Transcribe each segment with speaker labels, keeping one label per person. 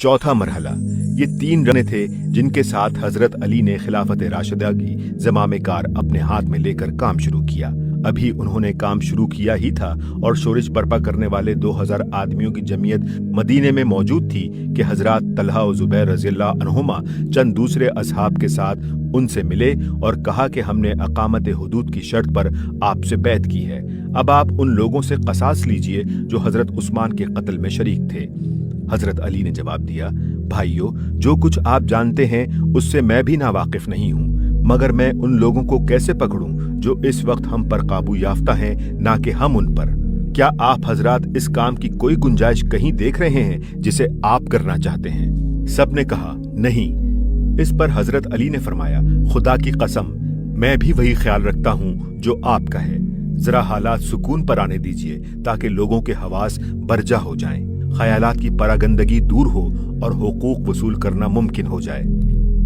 Speaker 1: चौथा मरहला, ये 3 रने थे जिनके साथ हजरत अली ने खिलाफत राशिदा की ज़माम कार अपने हाथ में लेकर काम शुरू किया। अभी उन्होंने काम शुरू किया ही था और शोरिश बर्पा करने वाले 2000 आदमियों की जमीयत मदीने में मौजूद थी कि हजरत तलहा और जुबैर रज़ियल्लाहु अन्हुमा चंद दूसरे असहाब के साथ उनसे मिले और कहा कि हमने अकामत हुदूद की शर्त पर आपसे बैत की है। अब आप उन लोगों से क़सास लीजिए जो हजरत उस्मान के कत्ल में शरीक थे। हजरत अली ने जवाब दिया, भाइयों, जो कुछ आप जानते हैं उससे मैं भी नावाकिफ नहीं हूँ, मगर मैं उन लोगों को कैसे पकड़ूं जो इस वक्त हम पर काबू याफ्ता हैं, ना कि हम उन पर। क्या आप हजरात इस काम की कोई गुंजाइश कहीं देख रहे हैं जिसे आप करना चाहते हैं? सब ने कहा नहीं। इस पर हजरत अली ने फरमाया, खुदा की कसम, मैं भी वही ख्याल रखता हूँ जो आपका है। जरा हालात सुकून पर आने दीजिए ताकि लोगों के हवास बरजा हो जाएं, ख्यालात की परागंदगी दूर हो और हुकूक वसूल करना मुमकिन हो जाए।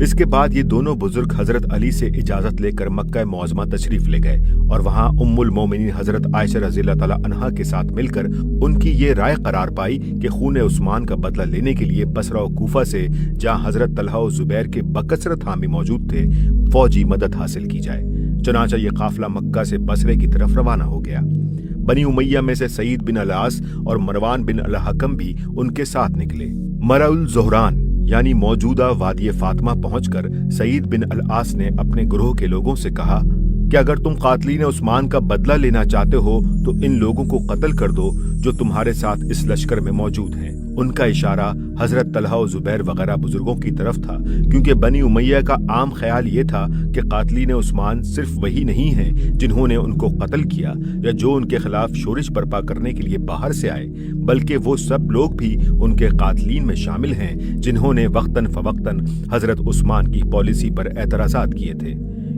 Speaker 1: इसके बाद ये दोनों बुजुर्ग हजरत अली से इजाजत लेकर मक्का मुअज़्ज़मा तशरीफ ले गए और वहां उम्मुल मोमिनीन हजरत आयशा रज़ियल्लाहु तआला अन्हा के साथ मिलकर उनकी ये राय करार पाई कि खून उस्मान का बदला लेने के लिए बसरा और कूफा से, जहां हजरत तलहा और जुबैर के बकसरत हामी मौजूद थे, फौजी मदद हासिल की जाए। चनाचा ये काफिला मक्का से बसरे की तरफ रवाना हो गया। बनी उमैया में से सईद बिन अल-आस और मरवान बिन अल-हकम भी उनके साथ निकले। मरउल ज़ोहरान यानी मौजूदा वादी फातिमा पहुंचकर सईद बिन अल-आस ने अपने ग्रोह के लोगों से कहा कि अगर तुम कातलीन उस्मान का बदला लेना चाहते हो तो इन लोगों को कत्ल कर दो जो तुम्हारे साथ इस लश्कर में मौजूद हैं। उनका इशारा हजरत तलहा और जुबैर वगैरह बुजुर्गों की तरफ था, क्योंकि बनी उमैया का आम ख्याल ये था कि कातलीन उस्मान सिर्फ वही नहीं हैं जिन्होंने उनको कत्ल किया या जो उनके खिलाफ शोरिश बर्पा करने के लिए बाहर से आए, बल्कि वो सब लोग भी उनके कातलीन में शामिल हैं जिन्होंने वक्तन फवक्तन हजरत उस्मान की पॉलिसी पर एतराज़ात किए थे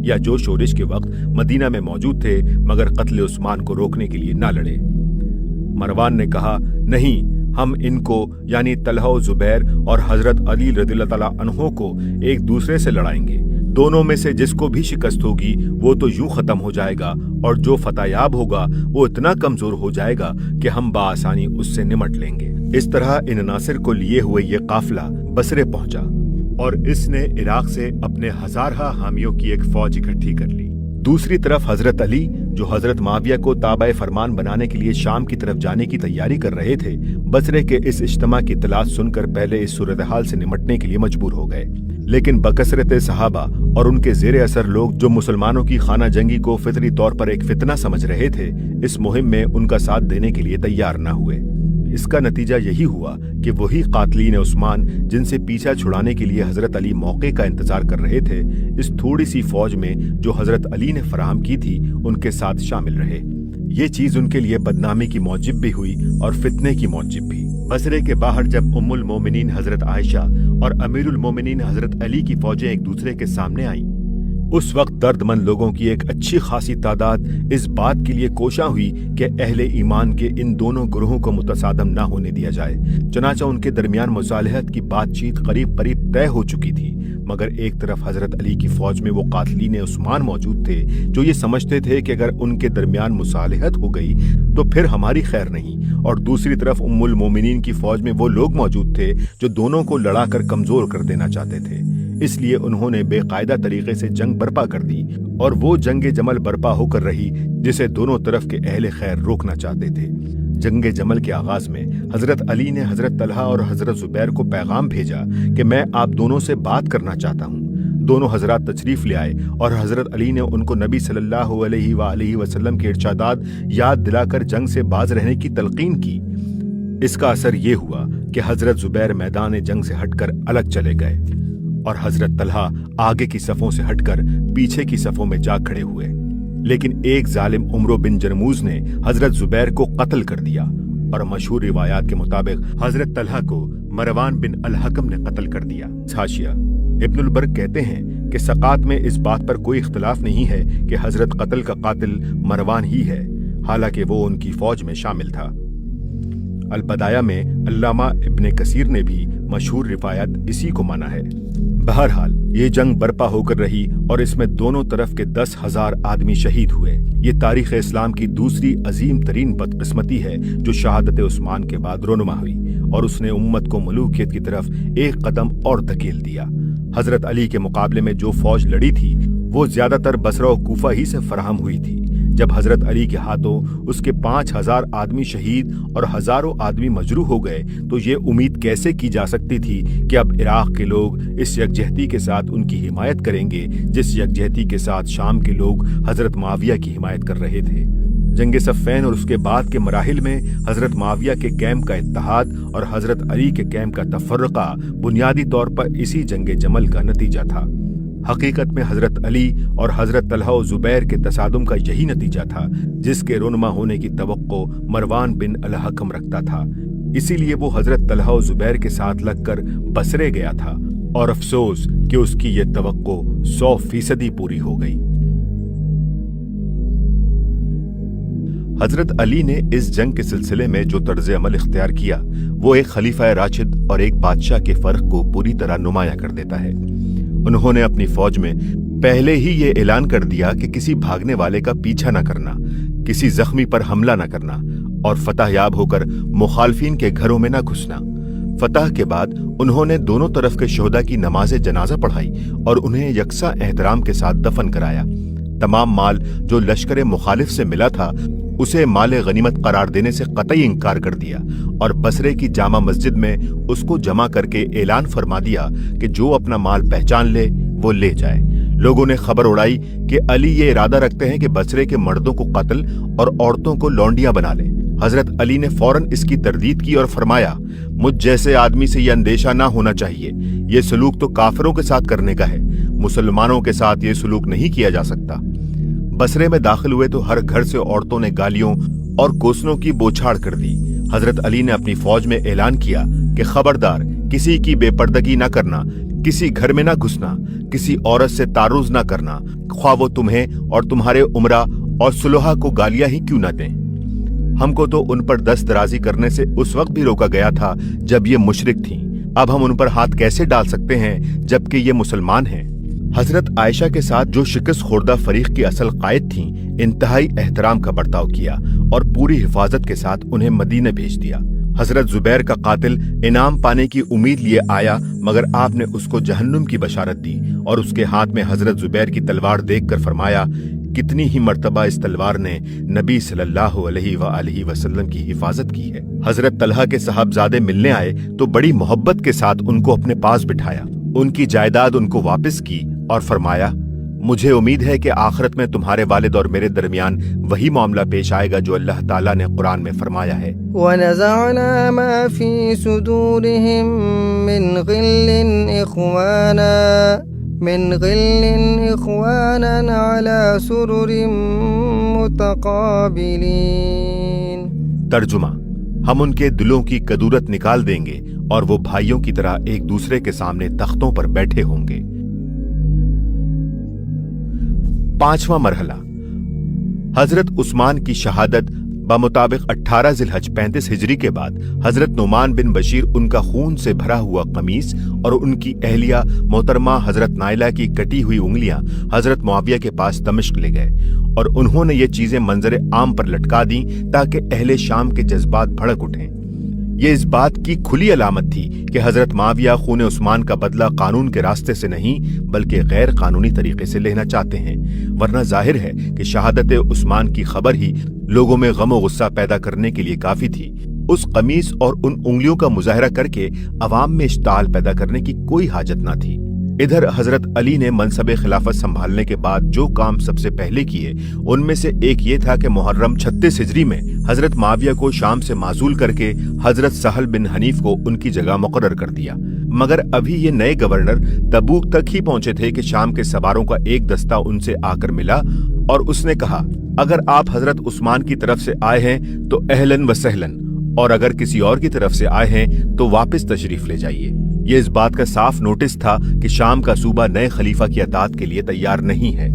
Speaker 1: या जो शोरिश के वक्त मदीना में मौजूद थे मगर कत्ल उस्मान को रोकने के लिए ना लड़े। मरवान ने कहा, नहीं, हम इनको यानी तलहा और जुबैर और हजरत अली रज़ियल्लाहु तआला अन्हो को एक दूसरे से लड़ाएंगे। दोनों में से जिसको भी शिकस्त होगी वो तो यूं खत्म हो जाएगा और जो फतयाब होगा वो इतना कमजोर हो जाएगा कि हम बाआसानी उससे निमट लेंगे। इस तरह इन अनासिर को लिए हुए ये काफिला बसरे पहुंचा और इसने इराक से अपने हजारहा हामियों की एक फौज इकट्ठी कर ली। दूसरी तरफ हजरत अली, जो हजरत माविया को ताबा फरमान बनाने के लिए शाम की तरफ जाने की तैयारी कर रहे थे, बसरे के इस इज्तिमा की तलाश सुनकर पहले इस सूरत हाल से निमटने के लिए मजबूर हो गए। लेकिन बकसरत सहाबा और उनके जेर असर लोग जो मुसलमानों की खाना जंगी को फितरी तौर पर एक फितना समझ रहे थे, इस मुहिम में उनका साथ देने के लिए तैयार न हुए। इसका नतीजा यही हुआ कि वही कातलीन उस्मान जिनसे पीछा छुड़ाने के लिए हजरत अली मौके का इंतजार कर रहे थे, इस थोड़ी सी फौज में जो हजरत अली ने फराहम की थी उनके साथ शामिल रहे। ये चीज उनके लिए बदनामी की मौजिब भी हुई और फितने की मौजिब भी। बसरे के बाहर जब उम्मुल मोमिनीन हजरत आयशा और अमीरुल मोमिनीन हजरत अली की फौजें एक दूसरे के सामने आईं, उस वक्त दर्दमंद लोगों की एक अच्छी खासी तादाद इस बात के लिए कोशा हुई कि अहले ईमान के इन दोनों ग्रोहों को मुतसादम ना होने दिया जाए। चनाचा उनके दरमियान मुसालहत की बातचीत करीब करीब तय हो चुकी थी, मगर एक तरफ हजरत अली की फौज में वो कातलीन उस्मान मौजूद थे जो ये समझते थे कि अगर उनके दरमियान मुसालहत हो गई तो फिर हमारी खैर नहीं, और दूसरी तरफ उम्मुल मोमिनीन की फौज में वो लोग मौजूद थे जो दोनों को लड़ाकर कमजोर कर देना चाहते थे। इसलिए उन्होंने बेकायदा तरीके से जंग बर्पा कर दी और वो जंगे जमल बर्पा होकर रही जिसे दोनों तरफ के अहले खैर रोकना चाहते थे। जंगे जमल के आगाज में हजरत अली ने हजरत तलहा और हजरत जुबैर को पैगाम भेजा कि मैं आप दोनों से बात करना चाहता हूँ। दोनों हजरात तशरीफ ले आए और हजरत अली ने उनको नबी सल्लल्लाहु अलैहि वसल्लम के इरशादात याद दिलाकर जंग से बाज रहने की तलकीन की। इसका असर ये हुआ कि हजरत जुबैर मैदान जंग से हटकर अलग चले गए और हजरत तलहा आगे की सफों से हटकर पीछे की सफों में जा खड़े हुए। लेकिन एक जालिम उमरो बिन जरमूज ने हजरत जुबैर को कत्ल कर दिया और मशहूर रिवायात के मुताबिक हजरत तलहा को मरवान बिन अल-हकम ने कत्ल कर दिया। हाशिया इब्नुल बर्क कहते हैं कि सकात में इस बात पर कोई इख्तिलाफ नहीं है कि हजरत कत्ल का कातिल मरवान ही है, हालांकि वो उनकी फौज में शामिल था। अल बदाया में अल्लामा इब्ने कसीर ने भी मशहूर रिवायत इसी को माना है। बहरहाल ये जंग बर्पा होकर रही और इसमें दोनों तरफ के 10,000 आदमी शहीद हुए। ये तारीख इस्लाम की दूसरी अजीम तरीन बदकिस्मती है जो शहादत उस्मान के बाद रोनुमा हुई और उसने उम्मत को मलूकियत की तरफ एक कदम और धकेल दिया। हजरत अली के मुकाबले में जो फौज लड़ी थी वो ज्यादातर बसरा और कूफा ही से फराहम हुई थी। जब हजरत अली के हाथों उसके 5,000 आदमी शहीद और हजारों आदमी मजरूह हो गए तो ये उम्मीद कैसे की जा सकती थी कि अब इराक के लोग इस यकजहती के साथ उनकी हिमायत करेंगे जिस यकजहती के साथ शाम के लोग हजरत मुआविया की हिमायत कर रहे थे। जंग सफ़ैन और उसके बाद के मराहिल में हजरत मुआविया के कैंप का इत्तेहाद और हजरत अली के कैंप का तफर्रका बुनियादी तौर पर इसी जंग जमल का नतीजा था। हकीकत में हजरत अली और हजरत तलहा और जुबैर के तसादुम का यही नतीजा था जिसके रोनमा होने की तवक्को मरवान बिन अल-हकम रखता था। इसीलिए वो हजरत तलहा और जुबैर के साथ लगकर बसरे गया था और अफसोस कि उसकी ये तवक्को 100% पूरी हो गई। हजरत अली ने इस जंग के सिलसिले में जो तर्ज अमल इख्तियार किया वो एक खलीफा राशिद और एक बादशाह के फर्क को पूरी तरह नुमाया कर देता है। उन्होंने अपनी फौज में पहले ही ये ऐलान कर दिया कि किसी भागने वाले का पीछा न करना, किसी जख्मी पर हमला न करना और फतह याब होकर मुखालफिन के घरों में न घुसना। फतह के बाद उन्होंने दोनों तरफ के शोहदा की नमाज जनाजा पढ़ाई और उन्हें यकसा एहतराम के साथ दफन कराया। तमाम माल जो लश्कर मुखालिफ से मिला था उसे माले गनीमत करार देने से कतई इंकार कर दिया और बसरे की जामा मस्जिद में उसको जमा करके ऐलान फरमा दिया कि जो अपना माल पहचान ले वो ले जाए। लोगों ने खबर उड़ाई कि अली ये इरादा रखते हैं कि बसरे के मर्दों को कत्ल और औरतों को लौंडियां बना ले। हजरत अली ने फौरन इसकी तरदीद की और फरमाया, मुझ जैसे आदमी से यह अंदेशा ना होना चाहिए। ये सलूक तो काफिरों के साथ करने का है, मुसलमानों के साथ ये सलूक नहीं किया जा सकता। बसरे में दाखिल हुए तो हर घर से औरतों ने गालियों और कोसनों की बौछार कर दी। हजरत अली ने अपनी फौज में ऐलान किया कि खबरदार किसी की बेपर्दगी न करना, किसी घर में न घुसना, किसी औरत से तारुज न करना, ख्वाह वो तुम्हें और तुम्हारे उमरा और सुलहा को गालियां ही क्यों न दें। हमको तो उन पर दस्त दराजी करने से उस वक्त भी रोका गया था जब ये मुशरिक थीं। अब हम उन पर हाथ कैसे डाल सकते हैं जबकि ये मुसलमान हैं। हजरत आयशा के साथ जो शिकस्त खोर्दा फरीक की असल कायद थीं, इंतहाई एहतराम का बर्ताव किया और पूरी हिफाजत के साथ उन्हें मदीने भेज दिया। हजरत जुबैर का कातिल इनाम पाने की उम्मीद लिए आया मगर आपने उसको जहन्नुम की बशारत दी और उसके हाथ में हजरत जुबैर की तलवार देखकर फरमाया, कितनी ही मर्तबा इस तलवार ने नबी सल्लल्लाहु अलैहि वसल्लम की हिफाजत की है। हजरत तलहा के साहबजादे मिलने आए तो बड़ी मोहब्बत के साथ उनको अपने पास बिठाया, उनकी जायदाद उनको वापस की और फरमाया, मुझे उम्मीद है कि आखिरत में तुम्हारे वालिद और मेरे दरमियान वही मामला पेश आएगा जो अल्लाह ताला ने कुरान में फरमाया है,
Speaker 2: वनज़अना मा फी सुदूरिहिम मिन गिल्लिन इख्वानन अला सुरुरिम मुतक़ाबिलीन।
Speaker 1: तर्जुमा, हम उनके दिलों की कदूरत निकाल देंगे और वो भाइयों की तरह एक दूसरे के सामने तख्तों पर बैठे होंगे। पांचवा मरहला, हजरत उस्मान की शहादत बमुताबिक 18 ज़िलहज 35 हिजरी के बाद हजरत नुमान बिन बशीर उनका खून से भरा हुआ कमीज और उनकी अहलिया मोहतरमा हजरत नाइला की कटी हुई उंगलियां हजरत मुआविया के पास दमिश्क ले गए और उन्होंने ये चीजें मंजरे आम पर लटका दी ताकि अहले शाम के जज्बात भड़क उठें। ये इस बात की खुली अलामत थी कि हजरत मुआविया खून उस्मान का बदला कानून के रास्ते से नहीं बल्कि गैर कानूनी तरीके से लेना चाहते हैं, वरना जाहिर है कि शहादत उस्मान की खबर ही लोगों में गम और गुस्सा पैदा करने के लिए काफी थी। उस कमीज और उन उंगलियों का मुजाहरा करके अवाम में इश्ताल पैदा करने की कोई हाजत न थी। इधर हजरत अली ने मनसब खिलाफत संभालने के बाद जो काम सबसे पहले किए उनमें से एक ये था कि मुहर्रम 36 हिजरी में हजरत मुआविया को शाम से माजूल करके हजरत सहल बिन हनीफ को उनकी जगह मुकर्रर कर दिया। मगर अभी ये नए गवर्नर तबूक तक ही पहुंचे थे कि शाम के सवारों का एक दस्ता उनसे आकर मिला और उसने कहा, अगर आप हजरत उस्मान की तरफ से आए हैं तो अहलन व सहलन, और अगर किसी और की तरफ से आए हैं तो वापस तशरीफ ले जाइए। ये इस बात का साफ नोटिस था कि शाम का सूबा नए खलीफा की अतात के लिए तैयार नहीं है।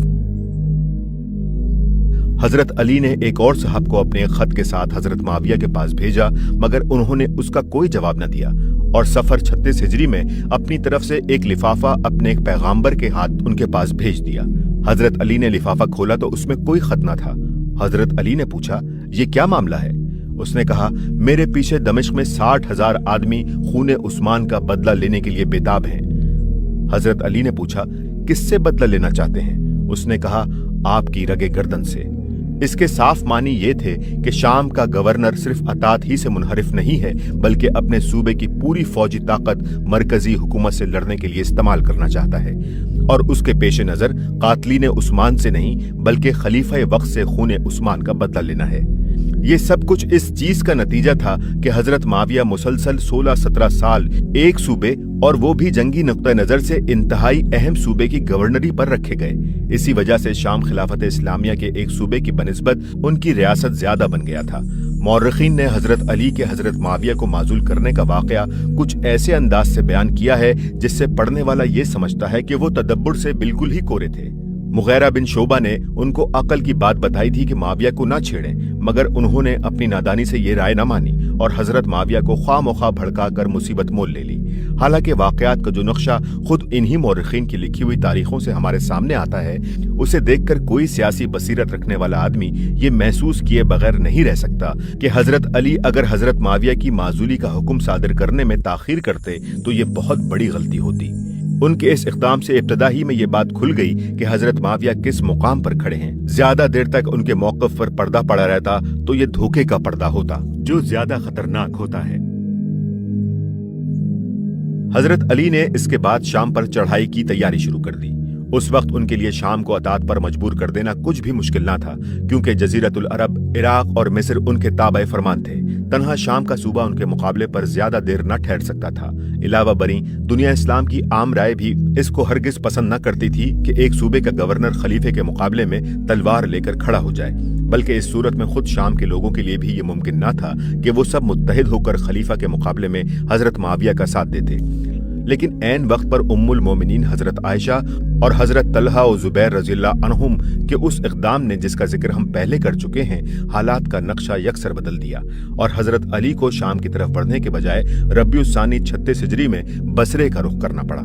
Speaker 1: हजरत अली ने एक और साहब को अपने खत के साथ हजरत मुआविया के पास भेजा मगर उन्होंने उसका कोई जवाब न दिया और सफर 36 हिजरी में अपनी तरफ से एक लिफाफा अपने एक पैगाम्बर के हाथ उनके पास भेज दिया। हजरत अली ने लिफाफा खोला तो उसमें कोई खत न था। हजरत अली ने पूछा, ये क्या मामला है? उसने कहा, मेरे पीछे दमिश्क में 60,000 आदमी खूने उस्मान का बदला लेने के लिए बेताब हैं। हजरत अली ने पूछा, किससे बदला लेना चाहते हैं? उसने कहा, आपकी रगे गर्दन से। इसके साफ मानी ये थे कि शाम का गवर्नर सिर्फ अतात ही से मुनहरिफ नहीं है, बल्कि अपने सूबे की पूरी फौजी ताकत मरकजी हुकूमत से लड़ने के लिए इस्तेमाल करना चाहता है और उसके पेश नजर कातलीन उस्मान से नहीं बल्कि खलीफा वक्त से खूने उस्मान का बदला लेना है। ये सब कुछ इस चीज का नतीजा था कि हजरत माविया मुसलसल 16-17 साल एक सूबे और वो भी जंगी नुक्ता नजर से इंतहाई अहम सूबे की गवर्नरी पर रखे गए। इसी वजह से शाम खिलाफत इस्लामिया के एक सूबे की बनिस्बत उनकी रियासत ज्यादा बन गया था। मौर्रिखीन ने हजरत अली के हजरत माविया को माजूल करने का वाकया कुछ ऐसे अंदाज से बयान किया है जिससे पढ़ने वाला ये समझता है कि वो तदब्बुर से बिल्कुल ही कोरे थे। मुगैरा बिन शोबा ने उनको अकल की बात बताई थी कि माविया को ना छेड़ें, मगर उन्होंने अपनी नादानी से ये राय न मानी और हजरत माविया को ख्वामख्वाह भड़काकर मुसीबत मोल ले ली। हालांकि वाकयात का जो नक्शा खुद इन्हीं मौर्रिखीन की लिखी हुई तारीखों से हमारे सामने आता है, उसे देखकर कोई सियासी बसीरत रखने वाला आदमी ये महसूस किए बगैर नहीं रह सकता कि हजरत अली अगर हजरत माविया की माजूली का हुक्म सादिर करने में ताखीर करते तो ये बहुत बड़ी गलती होती। उनके इस इक़दाम से इब्तदा ही में ये बात खुल गई कि हजरत माविया किस मुकाम पर खड़े हैं। ज्यादा देर तक उनके मौक़िफ़ पर पर्दा पड़ा रहता तो ये धोखे का पर्दा होता जो ज्यादा खतरनाक होता है। हजरत अली ने इसके बाद शाम पर चढ़ाई की तैयारी शुरू कर दी। उस वक्त उनके लिए शाम को अतात पर मजबूर कर देना कुछ भी मुश्किल ना था, क्योंकि जजीरतुल अरब, इराक और मिस्र उनके ताबे फरमान थे। तन्हा शाम का सूबा उनके मुकाबले पर ज्यादा देर न ठहर सकता था। इलावा बरी दुनिया इस्लाम की आम राय भी इसको हरगिज पसंद न करती थी कि एक सूबे का गवर्नर खलीफे के मुकाबले में तलवार लेकर खड़ा हो जाए, बल्कि इस सूरत में खुद शाम के लोगों के लिए भी ये मुमकिन न था कि वो सब मुत्तहिद होकर खलीफा के मुकाबले में हजरत माविया का साथ देते। लेकिन ऐन वक्त पर उम्मुल मोमिनीन हजरत आयशा और हजरत तलहा और जुबैर रज़ियल्लाहु अन्हुम के उस इक़दाम ने, जिसका जिक्र हम पहले कर चुके हैं, हालात का नक्शा यकसर बदल दिया और हजरत अली को शाम की तरफ बढ़ने के बजाय रबीउस्सानी 36 हिजरी में बसरे का रुख करना पड़ा।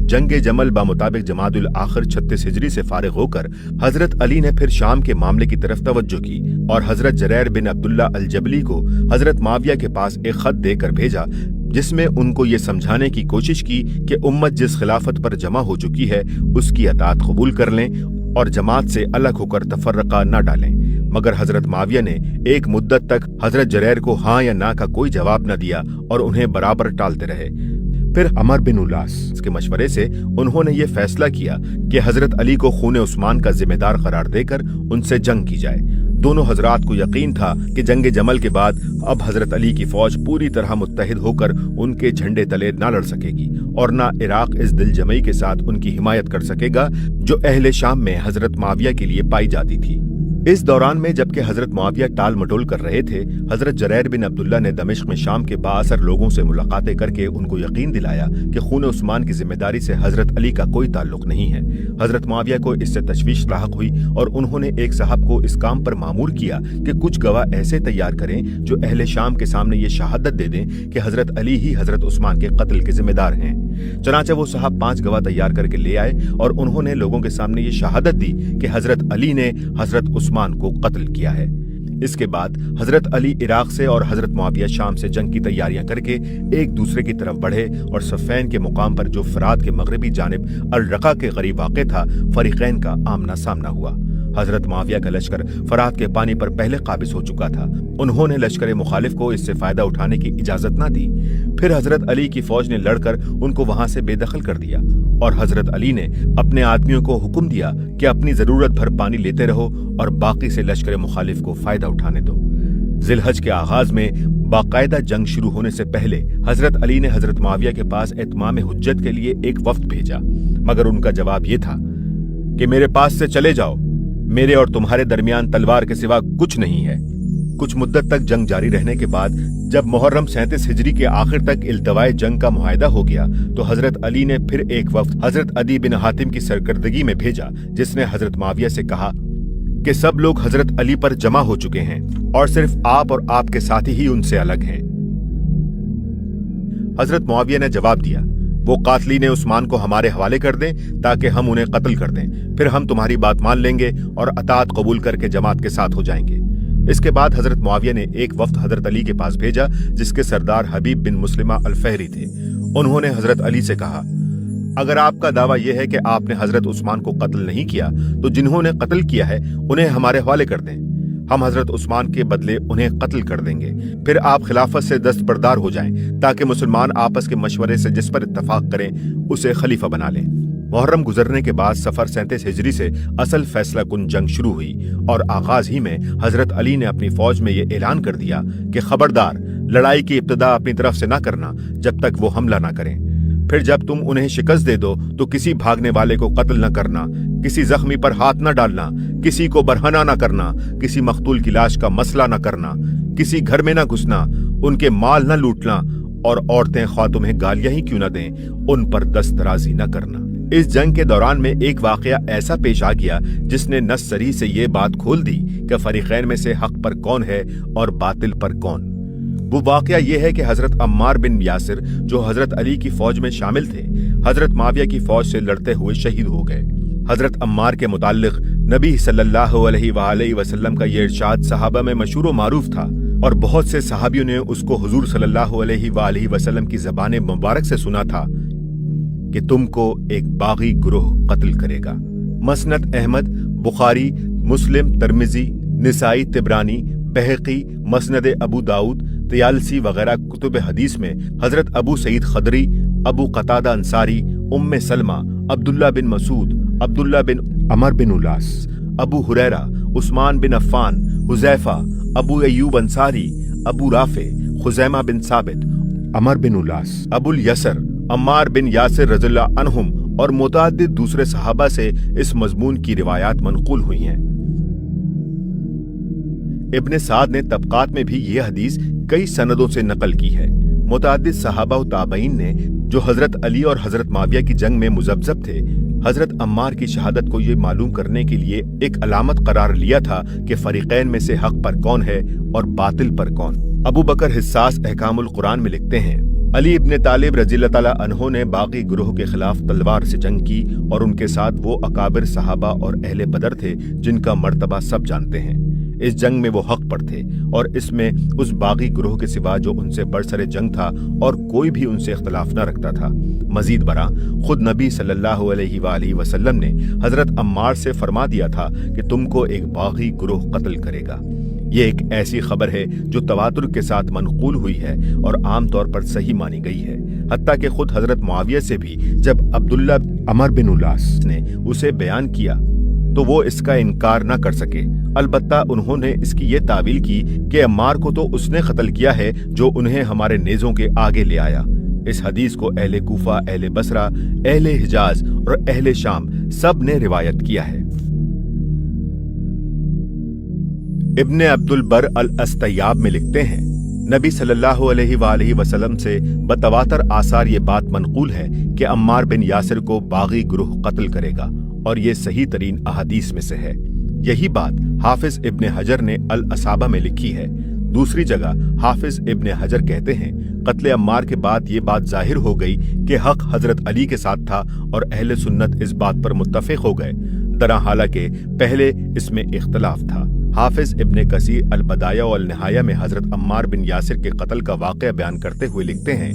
Speaker 1: जंगे जमल बामुताबिक जमादुल आखिर 36 हिजरी से फारिग होकर हजरत अली ने फिर शाम के मामले की तरफ तवज्जो की और हजरत जरैर बिन अब्दुल्ला अल जबली को हजरत माविया के पास एक खत देकर भेजा, जिसमें उनको ये समझाने की कोशिश की कि उम्मत जिस खिलाफत पर जमा हो चुकी है उसकी अतात कबूल कर लें और जमात से अलग होकर तफर्रका न डालें। मगर हजरत माविया ने एक मुद्दत तक हजरत जरैर को हाँ या ना का कोई जवाब न दिया और उन्हें बराबर टालते रहे। फिर अमर बिन उलास के मशवरे से उन्होंने ये फैसला किया कि हजरत अली को खूने उस्मान का जिम्मेदार करार देकर उनसे जंग की जाए। दोनों हजरात को यकीन था कि जंग जमल के बाद अब हजरत अली की फौज पूरी तरह मुत्तहिद होकर उनके झंडे तले ना लड़ सकेगी और ना इराक इस दिलजमई के साथ उनकी हिमायत कर सकेगा जो अहले शाम में हजरत माविया के लिए पाई जाती थी। इस दौरान में जबकि हजरत माविया टाल मटोल कर रहे थे, हजरत जरैर बिन अब्दुल्ला ने दमिश्क में शाम के बाअसर लोगों से मुलाकातें करके उनको यकीन दिलाया कि खून उस्मान की जिम्मेदारी से हजरत अली का कोई ताल्लुक नहीं है। हजरत माविया को इससे तशवीश लाहक हुई और उन्होंने एक साहब को इस काम पर मामूर किया कि कुछ गवाह ऐसे तैयार करें जो अहले शाम के सामने ये शहादत दे दें कि हजरत अली ही हजरत उस्मान के कत्ल के जिम्मेदार हैं। चनाचे वो साहब 5 गवाह तैयार करके ले आए और उन्होंने लोगों के सामने ये शहादत दी कि हजरत अली ने हजरत उस्मान को कत्ल किया है। इसके बाद हजरत अली इराक से और हजरत मुआविया शाम से जंग की तैयारियां करके एक दूसरे की तरफ बढ़े और सफ़ैन के मुकाम पर जो फरात के मगरबी जानिब अल रका के करीब वाक़े था, फरीक़ैन का आमना सामना हुआ। हजरत मुआविया का लश्कर फरात के पानी पर पहले काबिज हो चुका था। उन्होंने लश्कर मुखालिफ को इससे फायदा उठाने की इजाजत न दी। फिर हजरत अली की फौज ने लड़कर उनको वहां से बेदखल कर दिया और हजरत अली ने अपने आदमियों को हुक्म दिया कि अपनी जरूरत भर पानी लेते रहो और बाकी से लश्कर मुखालिफ को फायदा उठाने दो। जिलहज के आगाज में बाकायदा जंग शुरू होने से पहले हजरत अली ने हजरत मुआविया के पास इत्माम हुज्जत के लिए एक वफ्द भेजा, मगर उनका जवाब ये था कि मेरे पास से चले जाओ, मेरे और तुम्हारे दरमियान तलवार के सिवा कुछ नहीं है। कुछ मुद्दत तक जंग जारी रहने के बाद जब मुहर्रम 37 हिजरी के आखिर तक इल्तवाए जंग का मुआहिदा हो गया तो हजरत अली ने फिर एक वफ्द हजरत अदी बिन हातिम की सरकर्दगी में भेजा, जिसने हजरत मुआविया से कहा कि सब लोग हजरत अली पर जमा हो चुके हैं और सिर्फ आप और आपके साथी ही उनसे अलग हैं। हजरत मुआविया ने जवाब दिया, वो कातलीन उस्मान को हमारे हवाले कर दें ताकि हम उन्हें कत्ल कर दें, फिर हम तुम्हारी बात मान लेंगे और अतात कबूल करके जमात के साथ हो जाएंगे। इसके बाद हजरत मुआविया ने एक वफ्द हजरत अली के पास भेजा जिसके सरदार हबीब बिन मुस्लिमा अल फहरी थे। उन्होंने हजरत अली से कहा, अगर आपका दावा यह है कि आपने हजरत उस्मान को कत्ल नहीं किया तो जिन्होंने कत्ल किया है उन्हें हमारे हवाले कर दें, हम हजरत उस्मान के बदले उन्हें कत्ल कर देंगे, फिर आप खिलाफत से दस्तबरदार हो जाएं ताकि मुसलमान आपस के मशवरे से जिस पर इत्तफाक करें उसे खलीफा बना लें। मुहर्रम गुजरने के बाद सफर 37 हिजरी से असल फैसला कुन जंग शुरू हुई और आगाज ही में हजरत अली ने अपनी फौज में यह ऐलान कर दिया कि खबरदार, लड़ाई की इब्तिदा अपनी तरफ से न करना जब तक वो हमला न करें। फिर जब तुम उन्हें शिकस्त दे दो तो किसी भागने वाले को कत्ल न करना, किसी जख्मी पर हाथ न डालना, किसी को बरहना न करना, किसी मकतूल की लाश का मसला न करना, किसी घर में न घुसना, उनके माल न लूटना और औरतें ख्वाह तुम्हें गालियां ही क्यों न दें उन पर दस्तराजी न करना। इस जंग के दौरान में एक वाकया ऐसा पेश आ गया जिसने नस्सरी से ये बात खोल दी कि फरीकैन में से हक पर कौन है और बातिल पर कौन। वो वाकया ये है कि हजरत अम्मार बिन यासिर जो हजरत अली की फौज में शामिल थे, हजरत माविया की फौज से लड़ते हुए शहीद हो गए। हजरत अम्मार के मुताल्लिक नबी सल्लल्लाहु अलैहि वसल्लम का ये इरशाद सहाबा में मशहूर व मारूफ था और बहुत से सहाबियों ने उसको हुजूर सल्लल्लाहु अलैहि वसल्लम की ज़बान मुबारक से सुना था कि तुमको एक बागी गुरोह कत्ल करेगा। मसनद अहमद, बुखारी, मुस्लिम, तिर्मिज़ी, निसाई, तिबरानी, बहकी, मसनद अबू दाऊद, तयालसी वगैरह कुतुब हदीस में हजरत अबू सईद खदरी, अबू कतादा अंसारी, उम्मे सलमा, अब्दुल्ला बिन मसूद, अब्दुल्ला बिन अमर बिन उलास, अबू हुरैरा, उस्मान बिन अफ़्फ़ान, हुज़ैफा, अबू अय्यूब अंसारी, अबू राफे, खुज़ैमा बिन साबित, अमर बिन उलास, अबुल यसर, अम्मार बिन यासिर रज़ियल्लाहु अन्हुम और मुतअद्दिद दूसरे सहाबा से इस मजमून की रिवायात मनक़ूल हुई हैं। इब्ने साद ने तबकात में भी ये हदीस कई सनदों से नकल की है। मुतअद्दिद सहाबा व ताबईन ने जो हजरत अली और हजरत माविया की जंग में मुज़ब्ज़ब थे, हजरत अम्मार की शहादत को ये मालूम करने के लिए एक अलामत करार लिया था कि फरीकैन में से हक पर कौन है और बातिल पर कौन। अबू बकर हिस्सास अहकामुल कुरान में लिखते हैं, अली इब्ने तालिब रज़ियल्लाहु ताला अन्हु ने बागी गुरोह के खिलाफ तलवार से जंग की और उनके साथ वो अकाबिर सहाबा और अहले बदर थे जिनका मर्तबा सब जानते हैं। इस जंग में वो हक पर थे और इसमें उस बागी गुरोह के सिवा जो उनसे बरसरे जंग था और कोई भी उनसे इख्तलाफ न रखता था। मजीद बरा खुद नबी सल्लल्लाहु अलैहि वसल्लम ने हजरत अम्मार से फरमा दिया था कि तुमको एक बागी गुरोह कत्ल करेगा। ये एक ऐसी खबर है जो तवातुर के साथ मनक़ूल हुई है और आम तौर पर सही मानी गई है। हत्ता कि खुद हजरत मुआविया से भी जब अब्दुल्ला अमर बिन उलास ने उसे बयान किया तो वो इसका इनकार न कर सके। अलबत्ता उन्होंने इसकी ये तावील की कि अम्मार को तो उसने कत्ल किया है जो उन्हें हमारे नेज़ों के आगे ले आया। इस हदीस को अहले कूफा, अहले बसरा, अहले हिजाज और अहले शाम सब ने रिवायत किया है। इब्ने अब्दुल बर अल अस्तयाब में लिखते हैं, नबी सल्लल्लाहु अलैहि वसल्लम से बतवातर आसार ये बात मनक़ूल है कि अम्मार बिन यासिर को बागी गुरूह कत्ल करेगा और ये सही तरीन अहादीस में से है। यही बात हाफिज इब्ने हजर ने अल असाबा में लिखी है। दूसरी जगह हाफिज इब्ने हजर कहते हैं, कत्ले अम्मार के बाद ये बात जाहिर हो गई कि हक हजरत अली के साथ था और अहले सुन्नत इस बात पर मुत्तफिक हो गए, तरह हालांकि पहले इसमें इख्तलाफ था। हाफिज इब्ने कसीर अल बदाया और निहाया में हजरत अम्मार बिन यासिर के कत्ल का वाक़या बयान करते हुए लिखते हैं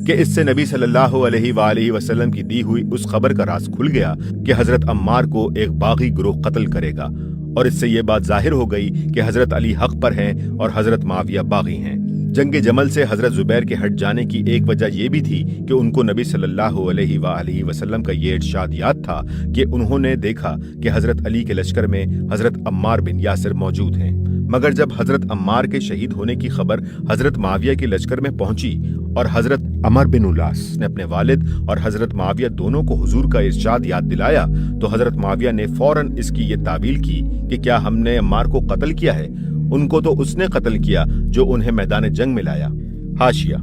Speaker 1: कि इससे नबी सल्लल्लाहु अलैहि वसल्लम की दी हुई उस खबर का राज खुल गया कि हजरत अम्मार को एक बागी गुरूह कत्ल करेगा और इससे ये बात जाहिर हो गई कि हजरत अली हक पर हैं और हजरत माविया बागी हैं। जंगे जमल से हजरत जुबैर के हट जाने की एक वजह यह भी थी कि उनको नबी सल्लल्लाहु अलैहि वसल्लम का ये इरशाद याद था कि उन्होंने देखा कि हजरत अली के लश्कर में हजरत अम्मार बिन यासिर मौजूद हैं। मगर जब हजरत अम्मार के शहीद होने की खबर हजरत माविया के लश्कर में पहुंची और हजरत अमर बिन उलास ने अपने वालिद और हजरत माविया दोनों को हुजूर का इरशाद याद दिलाया तो हजरत माविया ने फौरन इसकी ये तावील की कि क्या हमने अम्मार को कत्ल किया है? उनको तो उसने कत्ल किया जो उन्हें मैदान जंग में लाया। हाशिया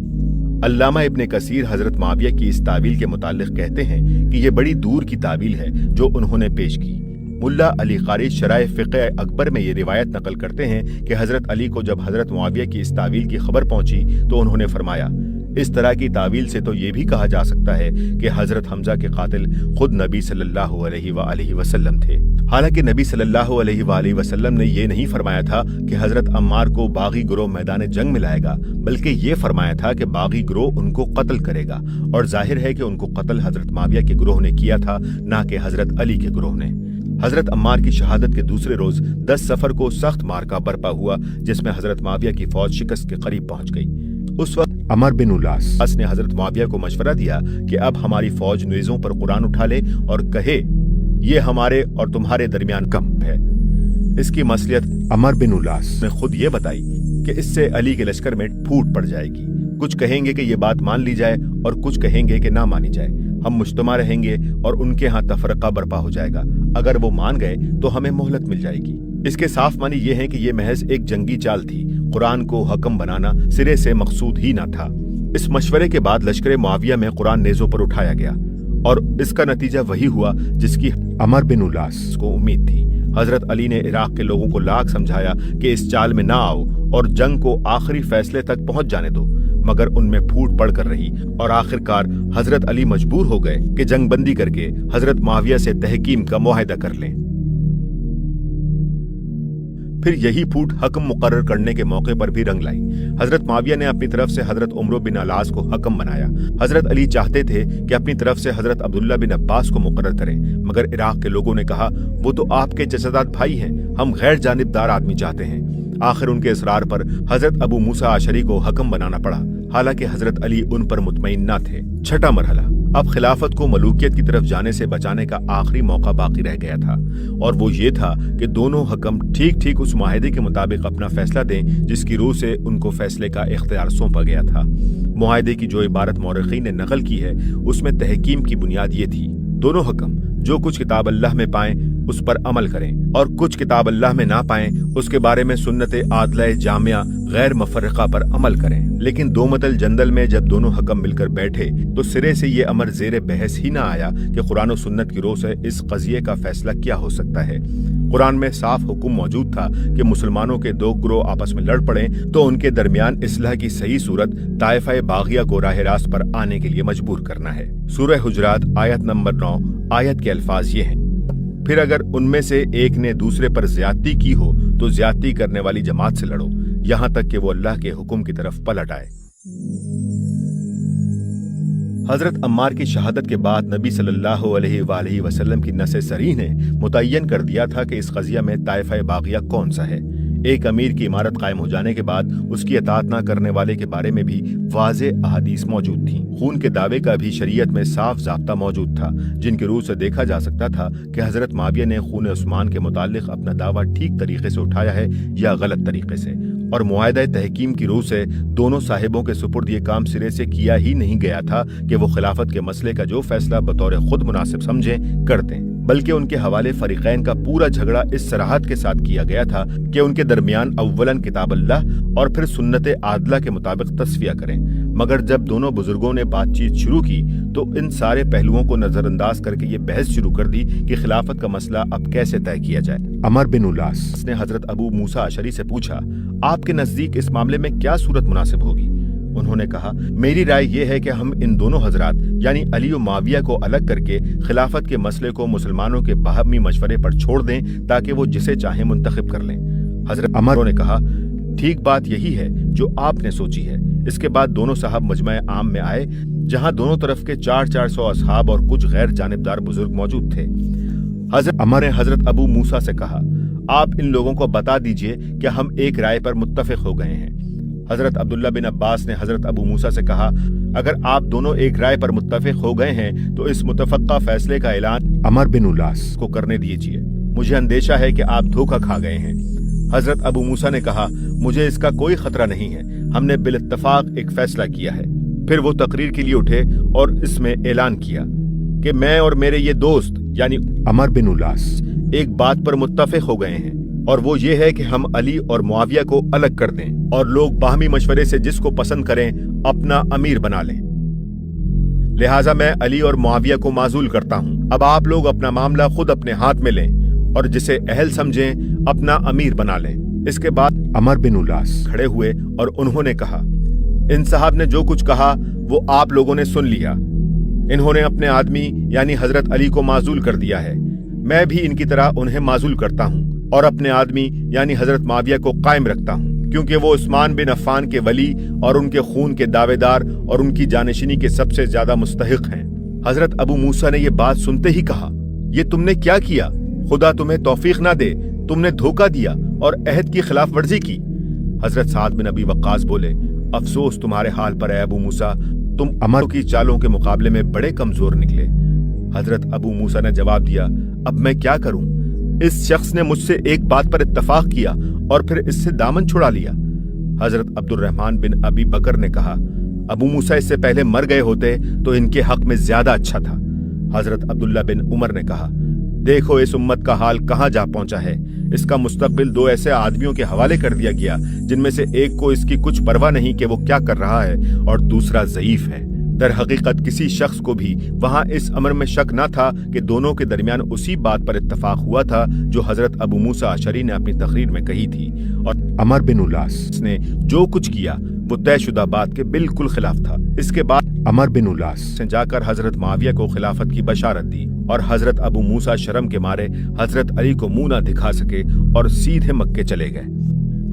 Speaker 1: अल्लामा इब्ने कसीर हजरत माविया की इस तावील के मुतालिक कहते हैं कि ये बड़ी दूर की तावील है जो उन्होंने पेश की। मुल्ला अली कारी शराय फ़िक़्ह अकबर में ये रिवायत नकल करते हैं कि हजरत अली को जब हजरत मुआविया की इस तावील की खबर पहुंची तो उन्होंने फरमाया, इस तरह की तावील से तो ये भी कहा जा सकता है कि हजरत हमजा के कातिल खुद नबी सल्लल्लाहु अलैहि वसल्लम थे। हालांकि नबी सल्लल्लाहु अलैहि वसल्लम ने ये नहीं फरमाया था कि हजरत अम्मार को बागी गिरोह मैदान जंग में लाएगा, बल्कि ये फरमाया था कि बागी गिरोह उनको कत्ल करेगा। और जाहिर है कि उनको कत्ल हजरत माविया के गिरोह ने किया था, ना कि हजरत अली के गिरोह ने। हजरत अम्मार की शहादत के दूसरे रोज 10 सफर को सख्त मार्का बरपा हुआ, जिसमें हजरत माविया की फौज शिकस्त के करीब पहुंच गई। उस वक्त अमर बिन उलास ने हजरत माविया को मशवरा दिया कि अब हमारी फौज नेज़ों पर कुरान उठा ले और कहे, ये हमारे और तुम्हारे दरमियान कम है। इसकी मसलियत अमर बिन उलास ने खुद ये बताई कि इससे अली के लश्कर में फूट पड़ जाएगी। कुछ कहेंगे कि ये बात मान ली जाए और कुछ कहेंगे कि ना मानी जाए। हम मुज्तमा रहेंगे और उनके यहाँ तफरका बर्पा हो जाएगा। अगर वो मान गए तो हमें मोहलत मिल जाएगी। इसके साफ मानी ये है कि ये महज एक जंगी चाल थी। कुरान को हकम बनाना सिरे से मकसूद ही ना था। इस मशवरे के बाद लश्कर मुआविया में कुरान नेज़ों पर उठाया गया और इसका नतीजा वही हुआ जिसकी अमर बिन उलास को उम्मीद थी। हजरत अली ने इराक के लोगों को लाख समझाया कि इस चाल में ना आओ और जंग को आखिरी फैसले तक पहुंच जाने दो, मगर उनमें फूट पड़कर रही और आखिरकार हजरत अली मजबूर हो गए कि जंग बंदी करके हजरत मुआविया से तहकीम का मुआहिदा कर लें। फिर यही फूट हकम मुकर्रर करने के मौके पर भी रंग लाई। हजरत मुआविया ने अपनी तरफ से हजरत उमर बिन अलास को हकम बनाया। हजरत अली चाहते थे कि अपनी तरफ से हजरत अब्दुल्ला बिन अब्बास को मुकर्रर करें, मगर इराक के लोगों ने कहा, वो तो आपके चचेदाद भाई हैं, हम गैर जानिबदार आदमी चाहते हैं। आखिर उनके इसरार पर हजरत अबू मूसा अशरी को हकम बनाना पड़ा, हालांकि हजरत अली उन पर मुतमईन न थे। छठा मरहला, अब खिलाफत को मलूकियत की तरफ जाने से बचाने का आखिरी मौका बाकी रह गया था, और वो ये था कि दोनों हकम ठीक ठीक उस मुआहिदे के मुताबिक अपना फैसला दें जिसकी रूह से उनको फैसले का इख्तियार सौंपा गया था। मुआहिदे की जो इबारत मौरखीन ने नकल की है उसमें तहकीम की बुनियाद ये थी, दोनों हकम जो कुछ किताब अल्लाह में पाएं उस पर अमल करें और कुछ किताब अल्लाह में ना पाएं उसके बारे में सुन्नत आदला जामिया गैर मुफर्रका पर अमल करें। लेकिन दो मतल जंदल में जब दोनों हकम मिलकर बैठे तो सिरे से ये अमर जेर बहस ही ना आया कि कुरान और सुन्नत की रोह से इस कज़िये का फैसला क्या हो सकता है। कुरान में साफ हुक्म मौजूद था कि मुसलमानों के दो ग्रोह आपस में लड़ पड़े तो उनके दरमियान इस्लाह की सही सूरत ताइफा बागिया को राह रास्त पर आने के लिए मजबूर करना है। सूरह हुजरात आयत नंबर 9 आयत के अल्फाज ये हैं, फिर अगर उनमें से एक ने दूसरे पर ज्यादती की हो तो ज्यादती करने वाली जमात से लड़ो, यहाँ तक कि वो अल्लाह के हुक्म की तरफ पलट आए। हजरत अम्मार की शहादत के बाद नबी सल्लल्लाहु अलैहि वसल्लम की नस सरी ने मुतय्यन कर दिया था कि इस क़ज़िया में ताइफा बागिया कौन सा है। एक अमीर की इमारत कायम हो जाने के बाद उसकी अताअत न करने वाले के बारे में भी वाज़े अहादीस मौजूद थी। खून के दावे का भी शरीयत में साफ ज़ाब्ता मौजूद था, जिनके रूह से देखा जा सकता था कि हजरत माविया ने खून उस्मान के मुतालिक अपना दावा ठीक तरीके से उठाया है या गलत तरीके से, और मुआहिदा तहकीम की रूह से दोनों साहिबों के सुपुर्द ये काम सिरे से किया ही नहीं गया था कि वो खिलाफत के मसले का जो फैसला बतौर खुद मुनासिब समझें कर दें, बल्कि उनके हवाले फरीकैन का पूरा झगड़ा इस सराहत के साथ किया गया था कि उनके दरमियान अव्वलन किताब अल्लाह और फिर सुन्नत आदला के मुताबिक तस्फिया करें। मगर जब दोनों बुजुर्गों ने बातचीत शुरू की तो इन सारे पहलुओं को नजरअंदाज करके ये बहस शुरू कर दी कि खिलाफत का मसला अब कैसे तय किया जाए। अमर बिन उलास ने हजरत अबू मूसा अशरी से पूछा, आपके नजदीक इस मामले में क्या सूरत मुनासिब होगी? उन्होंने कहा, मेरी राय यह है कि हम इन दोनों हजरात यानी अली और माविया को अलग करके खिलाफत के मसले को मुसलमानों के बाहमी मशवरे पर छोड़ दें ताकि वो जिसे चाहे मुंतखब कर लें। हजरत अमर ने कहा, ठीक बात यही है जो आपने सोची है। इसके बाद दोनों साहब मजमा आम में आए जहां दोनों तरफ के 400 असहाब और कुछ गैर जानिबदार बुजुर्ग मौजूद थे। हजरत अमर ने हजरत अबू मूसा से कहा, आप इन लोगों को बता दीजिए कि हम एक राय पर मुत्तफिक हो गए हैं। हजरत अब्दुल्ला बिन अब्बास ने हजरत अबू मूसा से कहा, अगर आप दोनों एक राय पर मुत्तफिक हो गए हैं तो इस मुतफक्का फैसले का ऐलान अमर बिन उलास को करने दीजिए। मुझे अंदेशा है कि आप धोखा खा गए हैं। हजरत अबू मूसा ने कहा, मुझे इसका कोई खतरा नहीं है, हमने बिल-इत्तफाक एक फैसला किया है। फिर वो तकरीर के लिए उठे और इसमें ऐलान किया कि मैं और मेरे ये दोस्त यानी अमर बिन उलास एक बात पर मुत्तफिक हो गए हैं, और वो ये है कि हम अली और मुआविया को अलग कर दें और लोग बाहमी मशवरे से जिसको पसंद करें अपना अमीर बना लें। लिहाजा मैं अली और मुआविया को माजूल करता हूं। अब आप लोग अपना मामला खुद अपने हाथ में लें और जिसे अहल समझें अपना अमीर बना लें। इसके बाद अमर बिन उलास खड़े हुए और उन्होंने कहा, इन साहब ने जो कुछ कहा वो आप लोगों ने सुन लिया। इन्होंने अपने आदमी यानी हजरत अली को माजूल कर दिया है। मैं भी इनकी तरह उन्हें माजूल करता हूँ और अपने आदमी यानी हजरत माविया को कायम रखता हूँ, क्योंकि वो उस्मान बिन अफ़्फ़ान के वली और उनके खून के दावेदार और उनकी जानशीनी के सबसे ज्यादा मुस्तहिक हैं। हजरत अबू मूसा ने ये बात सुनते ही कहा, ये तुमने क्या किया? खुदा तुम्हें तौफीक ना दे, तुमने धोखा दिया और अहद की खिलाफ वर्जी की। हजरत साद बिन अबी वक्कास बोले, अफसोस तुम्हारे हाल पर है अबू मूसा, तुम अमर की चालों के मुकाबले में बड़े कमजोर निकले। हजरत अबू मूसा ने जवाब दिया, अब मैं क्या करूं? इस शख्स ने मुझसे एक बात पर इत्तफाक किया और फिर इससे दामन छुड़ा लिया। हजरत अब्दुर्रहमान बिन अबी बकर ने कहा, अबू मूसा इससे पहले मर गए होते तो इनके हक में ज्यादा अच्छा था। हजरत अब्दुल्ला बिन उमर ने कहा, देखो इस उम्मत का हाल कहाँ जा पहुंचा है। इसका मुस्तकबिल दो ऐसे आदमियों के हवाले कर दिया गया जिनमें से एक को इसकी कुछ परवाह नहीं कि वो क्या कर रहा है और दूसरा ज़ईफ है। दर हकीकत किसी शख्स को भी वहां इस अमर में शक न था कि दोनों के दरमियान उसी बात पर इत्तफाक हुआ था जो हजरत अबू मूसा अशरी ने अपनी तकरीर में कही थी, और अमर बिन उलास ने जो कुछ किया वो तयशुदा बात के बिल्कुल खिलाफ था। इसके बाद अमर बिन उलास ने जाकर हजरत माविया को खिलाफत की बशारत दी और हजरत अबू मूसा शर्म के मारे हजरत अली को मुंह न दिखा सके और सीधे मक्के चले गए।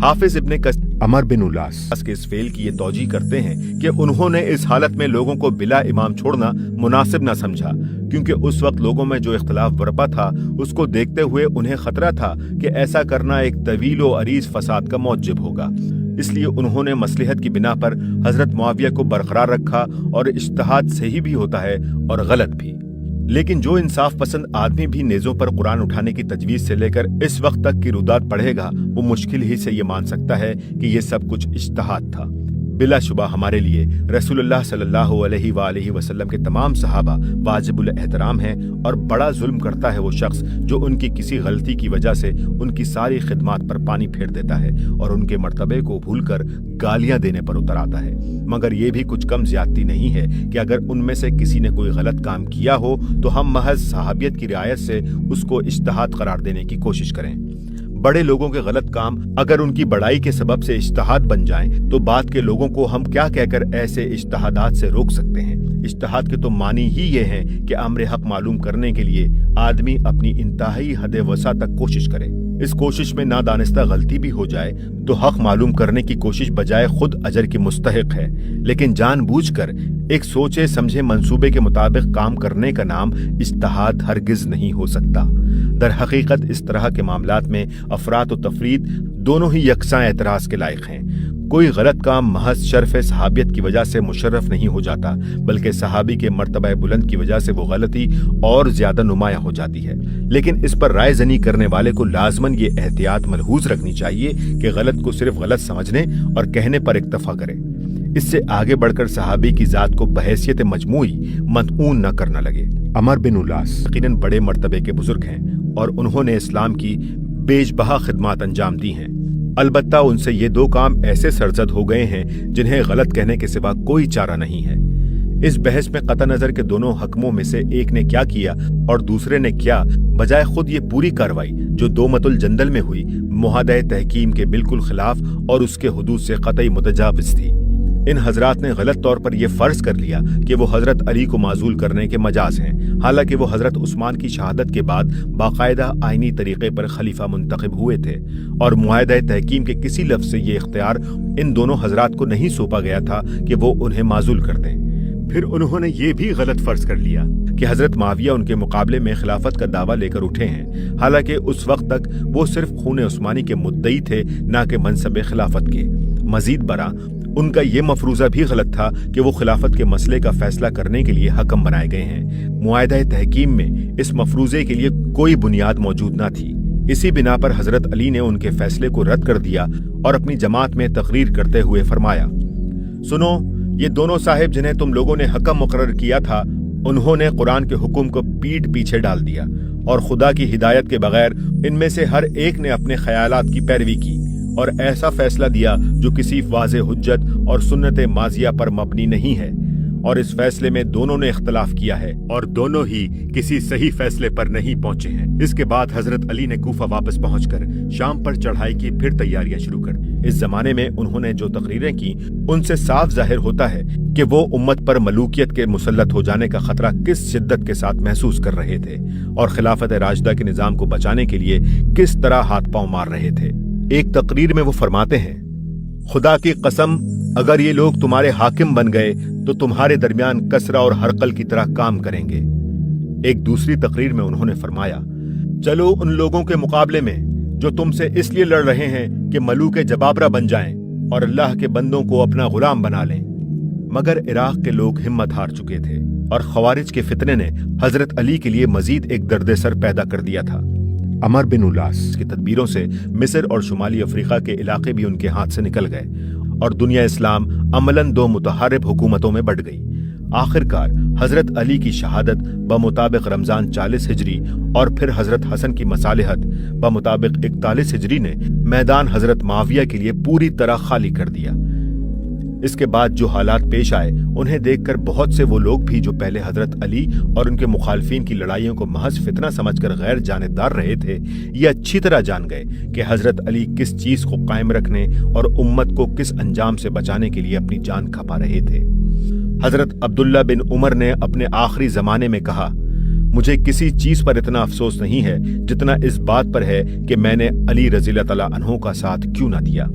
Speaker 1: हाफिज इब्ने अमर बिन उलास के इस फेल की ये तौजीह करते हैं कि उन्होंने इस हालत में लोगों को बिला इमाम छोड़ना मुनासिब न समझा, क्योंकि उस वक्त लोगों में जो इख्तिलाफ बरपा था उसको देखते हुए उन्हें खतरा था कि ऐसा करना एक तवील व अरीज फसाद का मौजिब होगा। इसलिए उन्होंने मसलहत की बिना पर हजरत मुआविया को बरकरार रखा, और इज्तिहाद सही भी होता है और गलत भी। लेकिन जो इंसाफ पसंद आदमी भी नेज़ों पर कुरान उठाने की तजवीज से लेकर इस वक्त तक की रुदात पढ़ेगा वो मुश्किल ही से ये मान सकता है कि ये सब कुछ इज्तिहाद था। बिलाशुबा हमारे लिए रसूलुल्लाह सल्लल्लाहु अलैहि वसल्लम के तमाम सहाबा वाजिबुल एहतराम हैं, और बड़ा जुल्म करता है वो शख्स जो उनकी किसी गलती की वजह से उनकी सारी खिदमात पर पानी फेर देता है और उनके मर्तबे को भूलकर गालियां देने पर उतर आता है। मगर ये भी कुछ कम ज्यादती नहीं है कि अगर उनमें से किसी ने कोई गलत काम किया हो तो हम महज सहाबियत की रियायत से उसको इज्तिहाद करार देने की कोशिश करें। बड़े लोगों के गलत काम अगर उनकी बड़ाई के सबब से इज्तिहाद बन जाएं, तो बाद के लोगों को हम क्या कहकर ऐसे इज्तिहादात से रोक सकते हैं? इज्तिहाद के तो मानी ही ये हैं कि अम्र हक मालूम करने के लिए आदमी अपनी इंतहाई हद वसा तक कोशिश करे। इस कोशिश में नादानिस्ता गलती भी हो जाए तो हक मालूम करने की कोशिश बजाय खुद अजर की मुस्तहिक है, लेकिन जानबूझकर एक सोचे समझे मंसूबे के मुताबिक काम करने का नाम इज्तिहाद हरगिज नहीं हो सकता। दर हकीकत इस तरह के मामलात में अफरात व तफरीद दोनों ही यकसां एतराज के लायक हैं। कोई गलत काम महज शर्फ सहाबियत की वजह से मुशर्रफ नहीं हो जाता, बल्कि सहाबी के मर्तबा बुलंद की वजह से वो गलती और ज्यादा नुमाया हो जाती है। लेकिन इस पर राय जनी करने वाले को लाजमन ये एहतियात मलहूज रखनी चाहिए कि गलत को सिर्फ गलत समझने और कहने पर इक्तफा करे। इससे आगे बढ़कर सहाबी की जात को बहैसियत मजमूई मतऊन न करना लगे। अमर बिन उलास यकीनन बड़े मर्तबे के बुजुर्ग हैं और उन्होंने इस्लाम की बेशबहा खिदमात अंजाम दी हैं। अलबत्ता उनसे ये दो काम ऐसे सरजद हो गए हैं जिन्हें गलत कहने के सिवा कोई चारा नहीं है। इस बहस में कतई नजर के दोनों हकमों में से एक ने क्या किया और दूसरे ने क्या, बजाय खुद ये पूरी कार्रवाई जो दोमतुल जंदल में हुई मुआहदा तहकीम के बिल्कुल खिलाफ और उसके हुदूद से कतई मुतजाविज थी। इन हजरात ने गलत तौर पर यह फर्ज कर लिया कि वो हजरत अली को माजूल करने के मजाज हैं, हालांकि वो हजरत उस्मान की शहादत के बाद बाकायदा आईनी तरीके पर खलीफा मुंतखब हुए थे और मुआहदा तहकीम के किसी लफ्ज से ये इख्तियार इन दोनों हजरात को नहीं सौंपा गया था कि वो उन्हें माजूल कर दें। फिर उन्होंने ये भी गलत फर्ज कर लिया कि हजरत माविया उनके मुकाबले में खिलाफत का दावा लेकर उठे हैं, हालांकि उस वक्त तक वो सिर्फ खून उस्मानी के मुद्दई थे, न कि मनसब खिलाफत के। मजीद बरा उनका ये मफरूजा भी गलत था कि वो खिलाफत के मसले का फैसला करने के लिए हकम बनाए गए हैं। मुआहदा तहकीम में इस मफरूजे के लिए कोई बुनियाद मौजूद न थी। इसी बिना पर हजरत अली ने उनके फैसले को रद्द कर दिया और अपनी जमात में तकरीर करते हुए फरमाया, सुनो, ये दोनों साहिब जिन्हें तुम लोगों ने हकम मुकर्रर किया था, उन्होंने कुरान के हुक्म को पीठ पीछे डाल दिया और खुदा की हिदायत के बगैर इनमें से हर एक ने अपने ख्यालात की पैरवी की और ऐसा फैसला दिया जो किसी वाज़े हुज्जत और सुन्नत माजिया पर मबनी नहीं है। اور اس فیصلے میں دونوں نے اختلاف کیا ہے اور دونوں ہی کسی صحیح فیصلے پر نہیں پہنچے ہیں۔ اس کے بعد حضرت علی نے کوفہ واپس پہنچ کر شام پر چڑھائی کی پھر تیاریاں شروع کر دی۔ اس زمانے میں انہوں نے جو تقریریں کی ان سے صاف ظاہر ہوتا ہے کہ وہ امت پر ملوکیت کے مسلط ہو جانے کا خطرہ کس شدت کے ساتھ محسوس کر رہے تھے اور خلافت راشدہ کے نظام کو بچانے کے لیے کس طرح ہاتھ پاؤں مار رہے تھے۔ ایک تقریر میں وہ فرماتے ہیں، خدا کی قسم اگر یہ لوگ تمہارے حاکم بن گئے تو تمہارے درمیان کسرا اور ہرقل کی طرح کام کریں گے۔ ایک دوسری تقریر میں انہوں نے فرمایا، چلو ان لوگوں کے مقابلے میں جو تم سے اس لیے لڑ رہے ہیں کہ ملوک جبابرہ بن جائیں اور اللہ کے بندوں کو اپنا غلام بنا لیں۔ مگر عراق کے لوگ ہمت ہار چکے تھے اور خوارج کے فتنے نے حضرت علی کے لیے مزید ایک درد سر پیدا کر دیا تھا۔ عمر بن الاس کی تدبیروں سے مصر اور شمالی افریقہ کے علاقے بھی ان کے ہاتھ سے نکل گئے اور دنیا اسلام عملاً دو متحارب حکومتوں میں بٹ گئی۔ آخر کار حضرت علی کی شہادت بمطابق رمضان 40 ہجری اور پھر حضرت حسن کی مصالحت بمطابق 41 ہجری نے میدان حضرت معاویہ کے لیے پوری طرح خالی کر دیا۔ اس کے بعد جو حالات پیش آئے انہیں دیکھ کر بہت سے وہ لوگ بھی جو پہلے حضرت علی اور ان کے مخالفین کی لڑائیوں کو محض فتنہ سمجھ کر غیر جانبدار رہے تھے، یہ اچھی طرح جان گئے کہ حضرت علی کس چیز کو قائم رکھنے اور امت کو کس انجام سے بچانے کے لیے اپنی جان کھپا رہے تھے۔ حضرت عبداللہ بن عمر نے اپنے آخری زمانے میں کہا، مجھے کسی چیز پر اتنا افسوس نہیں ہے جتنا اس بات پر ہے کہ میں نے علی رضی اللہ تعالیٰ عنہ کا ساتھ کیوں نہ دیا۔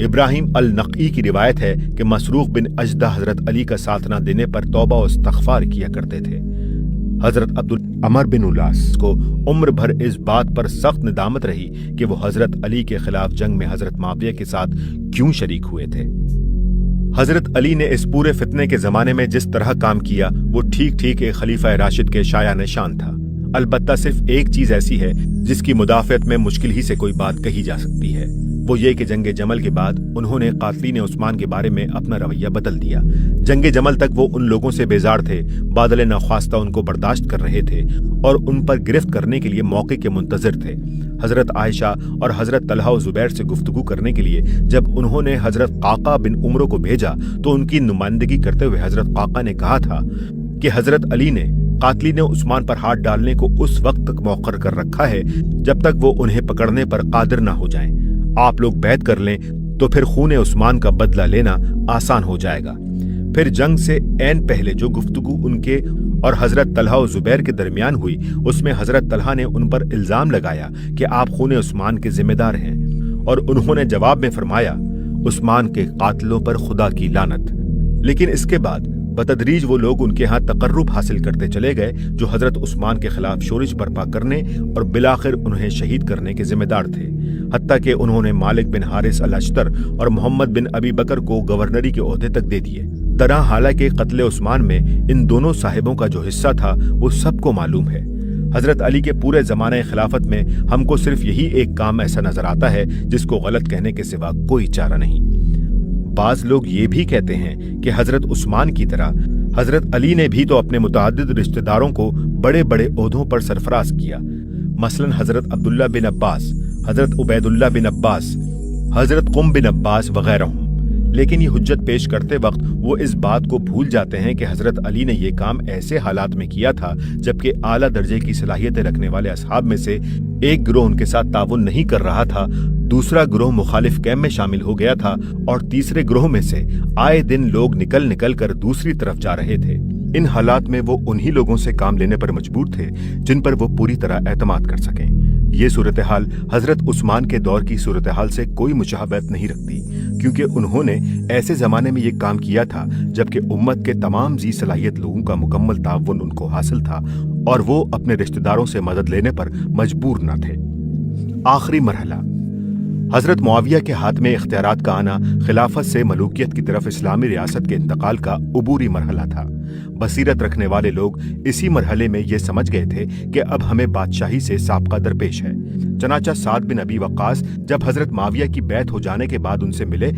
Speaker 1: ابراہیم النقعی کی روایت ہے کہ مسروق بن اجدہ حضرت علی کا ساتھ نہ دینے پر توبہ و استغفار کیا کرتے تھے۔ حضرت عمر بن الاس کو عمر بھر اس بات پر سخت ندامت رہی کہ وہ حضرت علی کے خلاف جنگ میں حضرت معاویہ کے ساتھ کیوں شریک ہوئے تھے۔ حضرت علی نے اس پورے فتنے کے زمانے میں جس طرح کام کیا وہ ٹھیک ٹھیک ایک خلیفہ راشد کے شایع نشان تھا۔ البتہ صرف ایک چیز ایسی ہے جس کی مدافعت میں مشکل ہی سے کوئی بات کہی جا سکتی ہے، وہ یہ کہ جنگ جمل کے بعد انہوں نے قاتلین عثمان کے بارے میں اپنا رویہ بدل دیا۔ جنگ جمل تک وہ ان لوگوں سے بیزار تھے، بادل نخواستہ ان کو برداشت کر رہے تھے اور ان پر گرفت کرنے کے لیے موقع کے منتظر تھے۔ حضرت عائشہ اور حضرت طلحہ و زبیر سے گفتگو کرنے کے لیے جب انہوں نے حضرت قعقاع بن عمرو کو بھیجا تو ان کی نمائندگی کرتے ہوئے حضرت قعقاع نے کہا تھا کہ حضرت علی نے قاتلین عثمان پر ہاتھ ڈالنے کو اس وقت تک مؤخر کر رکھا ہے جب تک وہ انہیں پکڑنے پر قادر نہ ہو جائیں۔ آپ لوگ بیعت کر لیں تو پھر خون عثمان کا بدلہ لینا آسان ہو جائے گا۔ پھر جنگ سے عین پہلے جو گفتگو ان کے اور حضرت طلحہ و زبیر کے درمیان ہوئی اس میں حضرت طلحہ نے ان پر الزام لگایا کہ آپ خون عثمان کے ذمہ دار ہیں اور انہوں نے جواب میں فرمایا، عثمان کے قاتلوں پر خدا کی لعنت۔ لیکن اس کے بعد بتدریج وہ لوگ ان کے ہاں تقرب حاصل کرتے چلے گئے جو حضرت عثمان کے خلاف شورش برپا کرنے اور بالآخر انہیں شہید کرنے کے ذمہ دار تھے، حتیٰ کہ انہوں نے مالک بن حارث الاشتر اور محمد بن ابی بکر کو گورنری کے عہدے تک دے دیے۔ طرح حالانکہ قتل عثمان میں ان دونوں صاحبوں کا جو حصہ تھا وہ سب کو معلوم ہے۔ حضرت علی کے پورے زمانہ خلافت میں ہم کو صرف یہی ایک کام ایسا نظر آتا ہے جس کو غلط کہنے کے سوا کوئی چارہ نہیں۔ بعض لوگ یہ بھی کہتے ہیں کہ حضرت عثمان کی طرح حضرت علی نے بھی تو اپنے متعدد رشتہ داروں کو بڑے بڑے عہدوں پر سرفراز کیا، مثلا حضرت عبداللہ بن عباس، حضرت عبید اللہ بن عباس، حضرت قم بن عباس وغیرہ ہوں۔ لیکن یہ حجت پیش کرتے وقت وہ اس بات کو بھول جاتے ہیں کہ حضرت علی نے یہ کام ایسے حالات میں کیا تھا جبکہ اعلیٰ درجے کی صلاحیتیں رکھنے والے اصحاب میں سے ایک گروہ ان کے ساتھ تعاون نہیں کر رہا تھا، دوسرا گروہ مخالف کیمپ میں شامل ہو گیا تھا اور تیسرے گروہ میں سے آئے دن لوگ نکل کر دوسری طرف جا رہے تھے۔ ان حالات میں وہ انہی لوگوں سے کام لینے پر مجبور تھے جن پر وہ پوری طرح اعتماد کر سکیں۔ یہ صورتحال حضرت عثمان کے دور کی صورتحال سے کوئی مشابہت نہیں رکھتی، کیونکہ انہوں نے ایسے زمانے میں یہ کام کیا تھا جبکہ امت کے تمام ذی صلاحیت لوگوں کا مکمل تعاون ان کو حاصل تھا اور وہ اپنے رشتہ داروں سے مدد لینے پر مجبور نہ تھے۔ آخری مرحلہ، حضرت معاویہ کے ہاتھ میں اختیارات کا آنا خلافت سے ملوکیت کی طرف اسلامی ریاست کے انتقال کا عبوری مرحلہ تھا۔ بصیرت رکھنے والے لوگ اسی مرحلے میں یہ سمجھ گئے تھے کہ اب ہمیں بادشاہی سے سابقہ درپیش ہے۔ چنانچہ سعد بن ابی وقاص جب حضرت معاویہ کی بیعت ہو جانے کے بعد ان سے ملے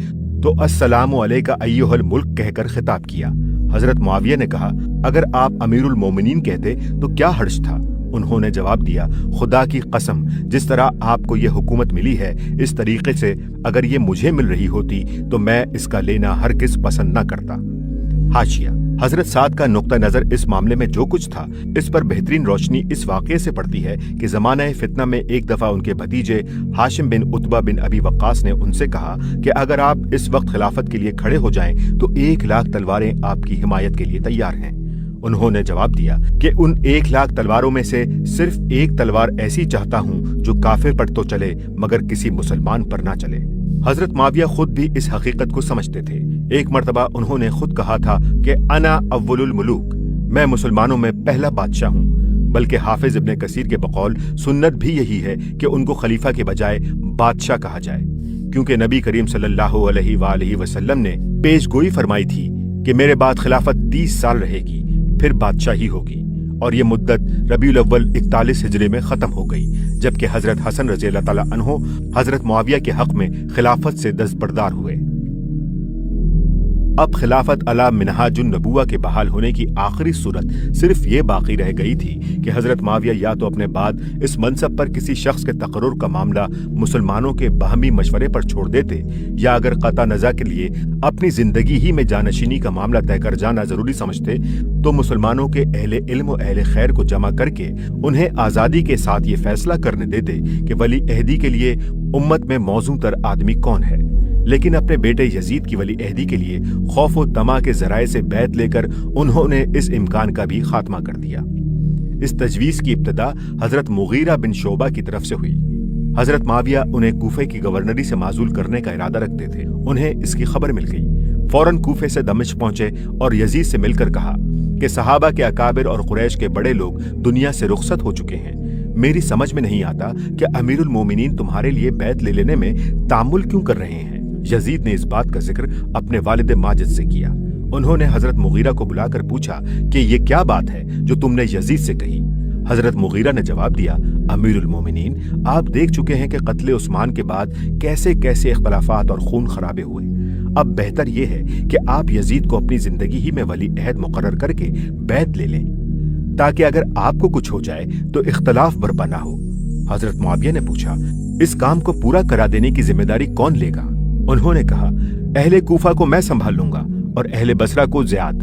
Speaker 1: تو السلام علیک ایھا الملک کہہ کر خطاب کیا۔ حضرت معاویہ نے کہا، اگر آپ امیر المومنین کہتے تو کیا حرج تھا؟ انہوں نے جواب دیا، خدا کی قسم جس طرح آپ کو یہ حکومت ملی ہے اس طریقے سے اگر یہ مجھے مل رہی ہوتی تو میں اس کا لینا ہرگز پسند نہ کرتا۔ حاشیہ، हजरत साद का नुक्ता नजर इस मामले में जो कुछ था, इस पर बेहतरीन रोशनी इस वाकये से पड़ती है कि जमाना फितना में एक दफा उनके भतीजे हाशिम बिन उतबा बिन अबी वक्कास ने उनसे कहा कि अगर आप इस वक्त खिलाफत के लिए खड़े हो जाएं तो 1,00,000 तलवारें आपकी हिमायत के लिए तैयार हैं। उन्होंने जवाब दिया कि उन 1,00,000 तलवारों में से सिर्फ एक तलवार ऐसी चाहता हूं जो काफिर पर तो चले मगर किसी मुसलमान पर ना चले। हजरत मुआविया खुद भी इस हकीकत को समझते थे। एक मर्तबा उन्होंने खुद कहा था कि अना अव्वलुल मुलूक, मैं मुसलमानों में पहला बादशाह हूँ। बल्कि हाफिज इब्ने कसीर के बकौल सुन्नत भी यही है कि उनको खलीफा के बजाय बादशाह कहा जाए, क्योंकि नबी करीम सल्लल्लाहु अलैहि वसल्लम ने पेशगोई फरमाई थी कि मेरे बाद खिलाफत 30 साल रहेगी, फिर बादशाही होगी। और ये मुद्दत रबीउल अव्वल 41 हिजरी में खत्म हो गई, जबकि हजरत हसन रज़ी अल्लाह ताला अन्हो हजरत मुआविया के हक में खिलाफत से दस्तबरदार हुए। अब खिलाफत अला मिनहाजुन नबुवा के बहाल होने की आखिरी सूरत सिर्फ ये बाकी रह गई थी कि हजरत मुआविया या तो अपने बाद इस मनसब पर किसी शख्स के तकर्रुर का मामला मुसलमानों के बाहमी मशवरे पर छोड़ देते, या अगर कता नज़ा के लिए अपनी जिंदगी ही में जानशीनी का मामला तय कर जाना जरूरी समझते तो मुसलमानों के अहले इल्म और अहले खैर को जमा करके उन्हें आज़ादी के साथ ये फैसला करने देते कि वली अहदी के लिए उम्मत में मौजू तर आदमी कौन है। लेकिन अपने बेटे यजीद की वली अहदी के लिए खौफ व तमा के जराए से बैत लेकर उन्होंने इस इम्कान का भी खात्मा कर दिया। इस तजवीज की इब्तदा हजरत मुगीरा बिन शोबा की तरफ से हुई। हजरत मुआविया उन्हें कूफे की गवर्नरी से माजूल करने का इरादा रखते थे। उन्हें इसकी खबर मिल गई। फौरन कूफे से दमिश्क पहुंचे और यजीद से मिलकर कहा कि सहाबा के अकाबिर और कुरैश के बड़े लोग दुनिया से रुखसत हो चुके हैं। मेरी समझ में नहीं आता कि अमीरुल मोमिनीन तुम्हारे लिए बैत ले लेने में तामुल क्यों कर रहे हैं। यजीद ने इस बात का जिक्र अपने वालिद माजिद से किया। उन्होंने हजरत मुगीरा को बुलाकर पूछा कि ये क्या बात है जो तुमने यजीद से कही। हजरत मुगीरा ने जवाब दिया, अमीरुल मोमिनीन, आप देख चुके हैं कि कत्ले उस्मान के बाद कैसे कैसे इख्तलाफात और खून खराबे हुए। अब बेहतर यह है कि आप यजीद को अपनी जिंदगी ही में वली अहद मुकर्रर करके बैत ले लें, ताकि अगर आपको कुछ हो जाए तो इख्तलाफ बर्पा ना हो। हजरत मुआविया ने पूछा, इस काम को पूरा करा देने की जिम्मेदारी कौन लेगा। उन्होंने कहा, अहले कूफा को मैं संभाल लूंगा और अहले बसरा को ज़ियाद।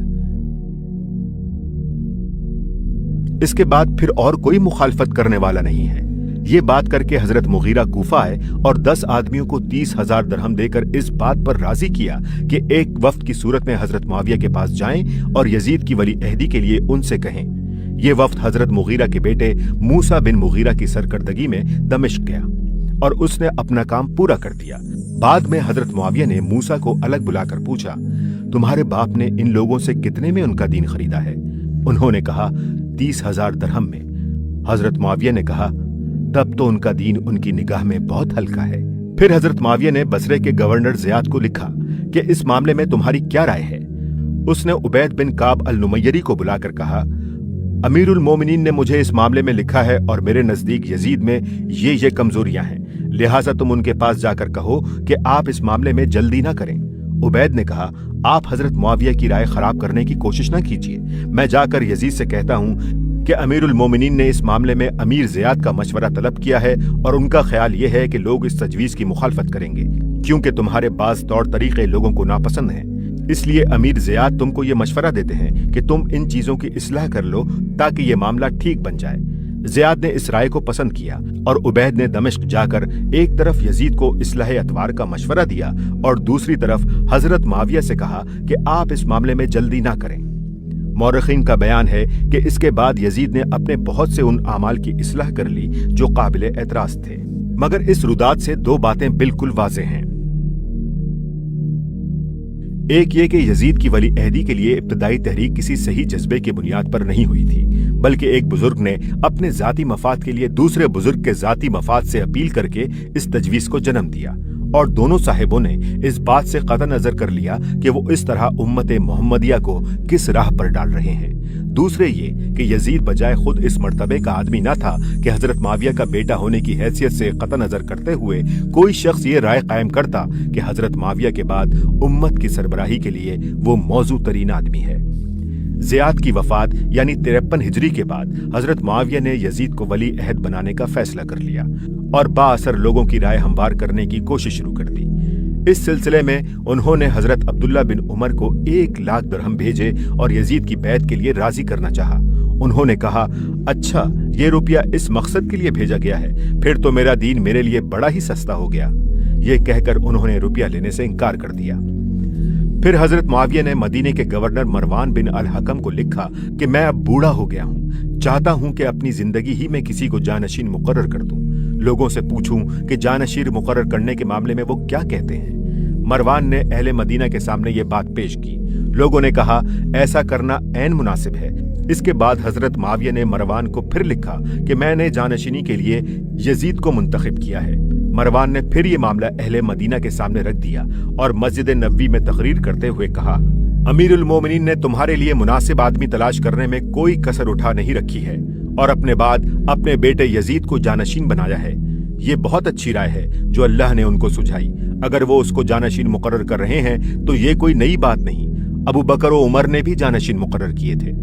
Speaker 1: इसके बाद फिर और कोई मुखालफत करने वाला नहीं है। ये बात करके हजरत मुगीरा कूफा आए और 10 आदमियों को 30,000 दरहम देकर इस बात पर राजी किया कि एक वफ्द की सूरत में हजरत मुआविया के पास जाएं और यजीद की वली अहदी के लिए उनसे कहें। ये वफ्द हजरत मुगीरा के बेटे मूसा बिन मुगीरा की सरकर्दगी में दमिश्क गया और उसने अपना काम पूरा कर दिया। बाद में हजरत मुआविया ने मूसा को अलग बुलाकर पूछा, तुम्हारे बाप ने इन लोगों से कितने में उनका दीन खरीदा है। उन्होंने कहा, 30,000 दरहम में। हजरत मुआविया ने कहा, तब तो उनका दीन उनकी निगाह में बहुत हल्का है। फिर हजरत मुआविया ने बसरे के गवर्नर ज़ियाद को लिखा कि इस मामले में तुम्हारी क्या राय है। उसने उबैद बिन काब अल नुमयरी को बुलाकर कहा, अमीरुल मोमिनीन ने मुझे इस मामले में लिखा है और मेरे नजदीक यजीद में ये कमजोरियां हैं, लिहाजा तुम उनके पास जाकर कहो कि आप इस मामले में जल्दी ना करें। उबैद ने कहा, आप हजरत मुआविया की राय खराब करने की कोशिश ना कीजिए। मैं जाकर यजीद से कहता हूँ कि अमीरुल मोमिनीन ने इस मामले में अमीर ज़ियाद का मशवरा तलब किया है और उनका ख्याल यह है कि लोग इस तजवीज़ की मुखालफत करेंगे, क्योंकि तुम्हारे बाज़ तौर तरीके लोगों को नापसंद हैं। इसलिए अमीर ज़ियाद तुमको ये मशवरा देते हैं कि तुम इन चीजों की इस्लाह कर लो ताकि ये मामला ठीक बन जाए। ज़ियाद ने इस राय को पसंद किया और उबैद ने दमिश्क जाकर एक तरफ यजीद को इस्लाह अतवार का मशवरा दिया और दूसरी तरफ हजरत मुआविया से कहा कि आप इस मामले में जल्दी ना करें। मौरखीन का बयान है कि इसके बाद यजीद ने अपने बहुत से उन आमाल की इस्लाह कर ली जो काबिल एतराज थे, मगर इस रुदात से 2 बातें बिल्कुल वाज़ेह हैं। एक ये कि यजीद की वली अहदी के लिए इब्तदाई तहरीक किसी सही जज्बे की बुनियाद पर नहीं हुई थी, बल्कि एक बुजुर्ग ने अपने जाती मफाद के लिए दूसरे बुजुर्ग के जाती मफाद से अपील करके इस तजवीज को जन्म दिया और दोनों साहिबों ने इस बात से कतई नजर कर लिया कि वो इस तरह उम्मत मोहम्मदिया को किस राह पर डाल रहे हैं। दूसरे ये कि यजीद बजाय खुद इस मर्तबे का आदमी न था कि हजरत मुआविया का बेटा होने की हैसियत से कतई नजर करते हुए कोई शख्स ये राय कायम करता कि हजरत मुआविया के बाद उम्मत की सरबराही के लिए वो मौजू तरीन आदमी है। ज़ियाद की वफात यानी 53 हिजरी के बाद हजरत मुआविया ने यजीद को वली अहद बनाने का फैसला कर लिया और बाअसर लोगों की राय हमवार करने की कोशिश शुरू कर दी। इस सिलसिले में उन्होंने हजरत अब्दुल्ला बिन उमर को 1 लाख दिरहम भेजे और यजीद की बैत के लिए राजी करना चाहा। उन्होंने कहा, अच्छा, ये रुपया इस मकसद के लिए भेजा गया है, फिर तो मेरा दीन मेरे लिए बड़ा ही सस्ता हो गया। ये कहकर उन्होंने रुपया लेने से इनकार कर दिया। फिर हजरत मुआविया ने मदीने के गवर्नर मरवान बिन अल हकम को लिखा कि मैं अब बूढ़ा हो गया हूँ, चाहता हूँ कि अपनी जिंदगी ही में किसी को जानशीन मुकर्रर कर दूं, लोगों से पूछूं कि जानशीन मुकर्रर करने के मामले में वो क्या कहते हैं। मरवान ने अहले मदीना के सामने ये बात पेश की। लोगों ने कहा, ऐसा करना ऐन मुनासिब है। इसके बाद हजरत मुआविया ने मरवान को फिर लिखा कि मैंने जानशीनी के लिए यजीद को मुंतखब किया है। मरवान ने फिर ये मामला अहले मदीना के सामने रख दिया और मस्जिद नबवी में तकरीर करते हुए कहा, अमीरुल मोमिनीन ने तुम्हारे लिए मुनासिब आदमी तलाश करने में कोई कसर उठा नहीं रखी है और अपने बाद अपने बेटे यजीद को जानशीन बनाया है। ये बहुत अच्छी राय है जो अल्लाह ने उनको सुझाई। अगर वो उसको जानशीन मुकर्रर कर रहे हैं तो ये कोई नई बात नहीं। अबू बकर और उमर ने भी जानशीन मुकर्रर किए थे।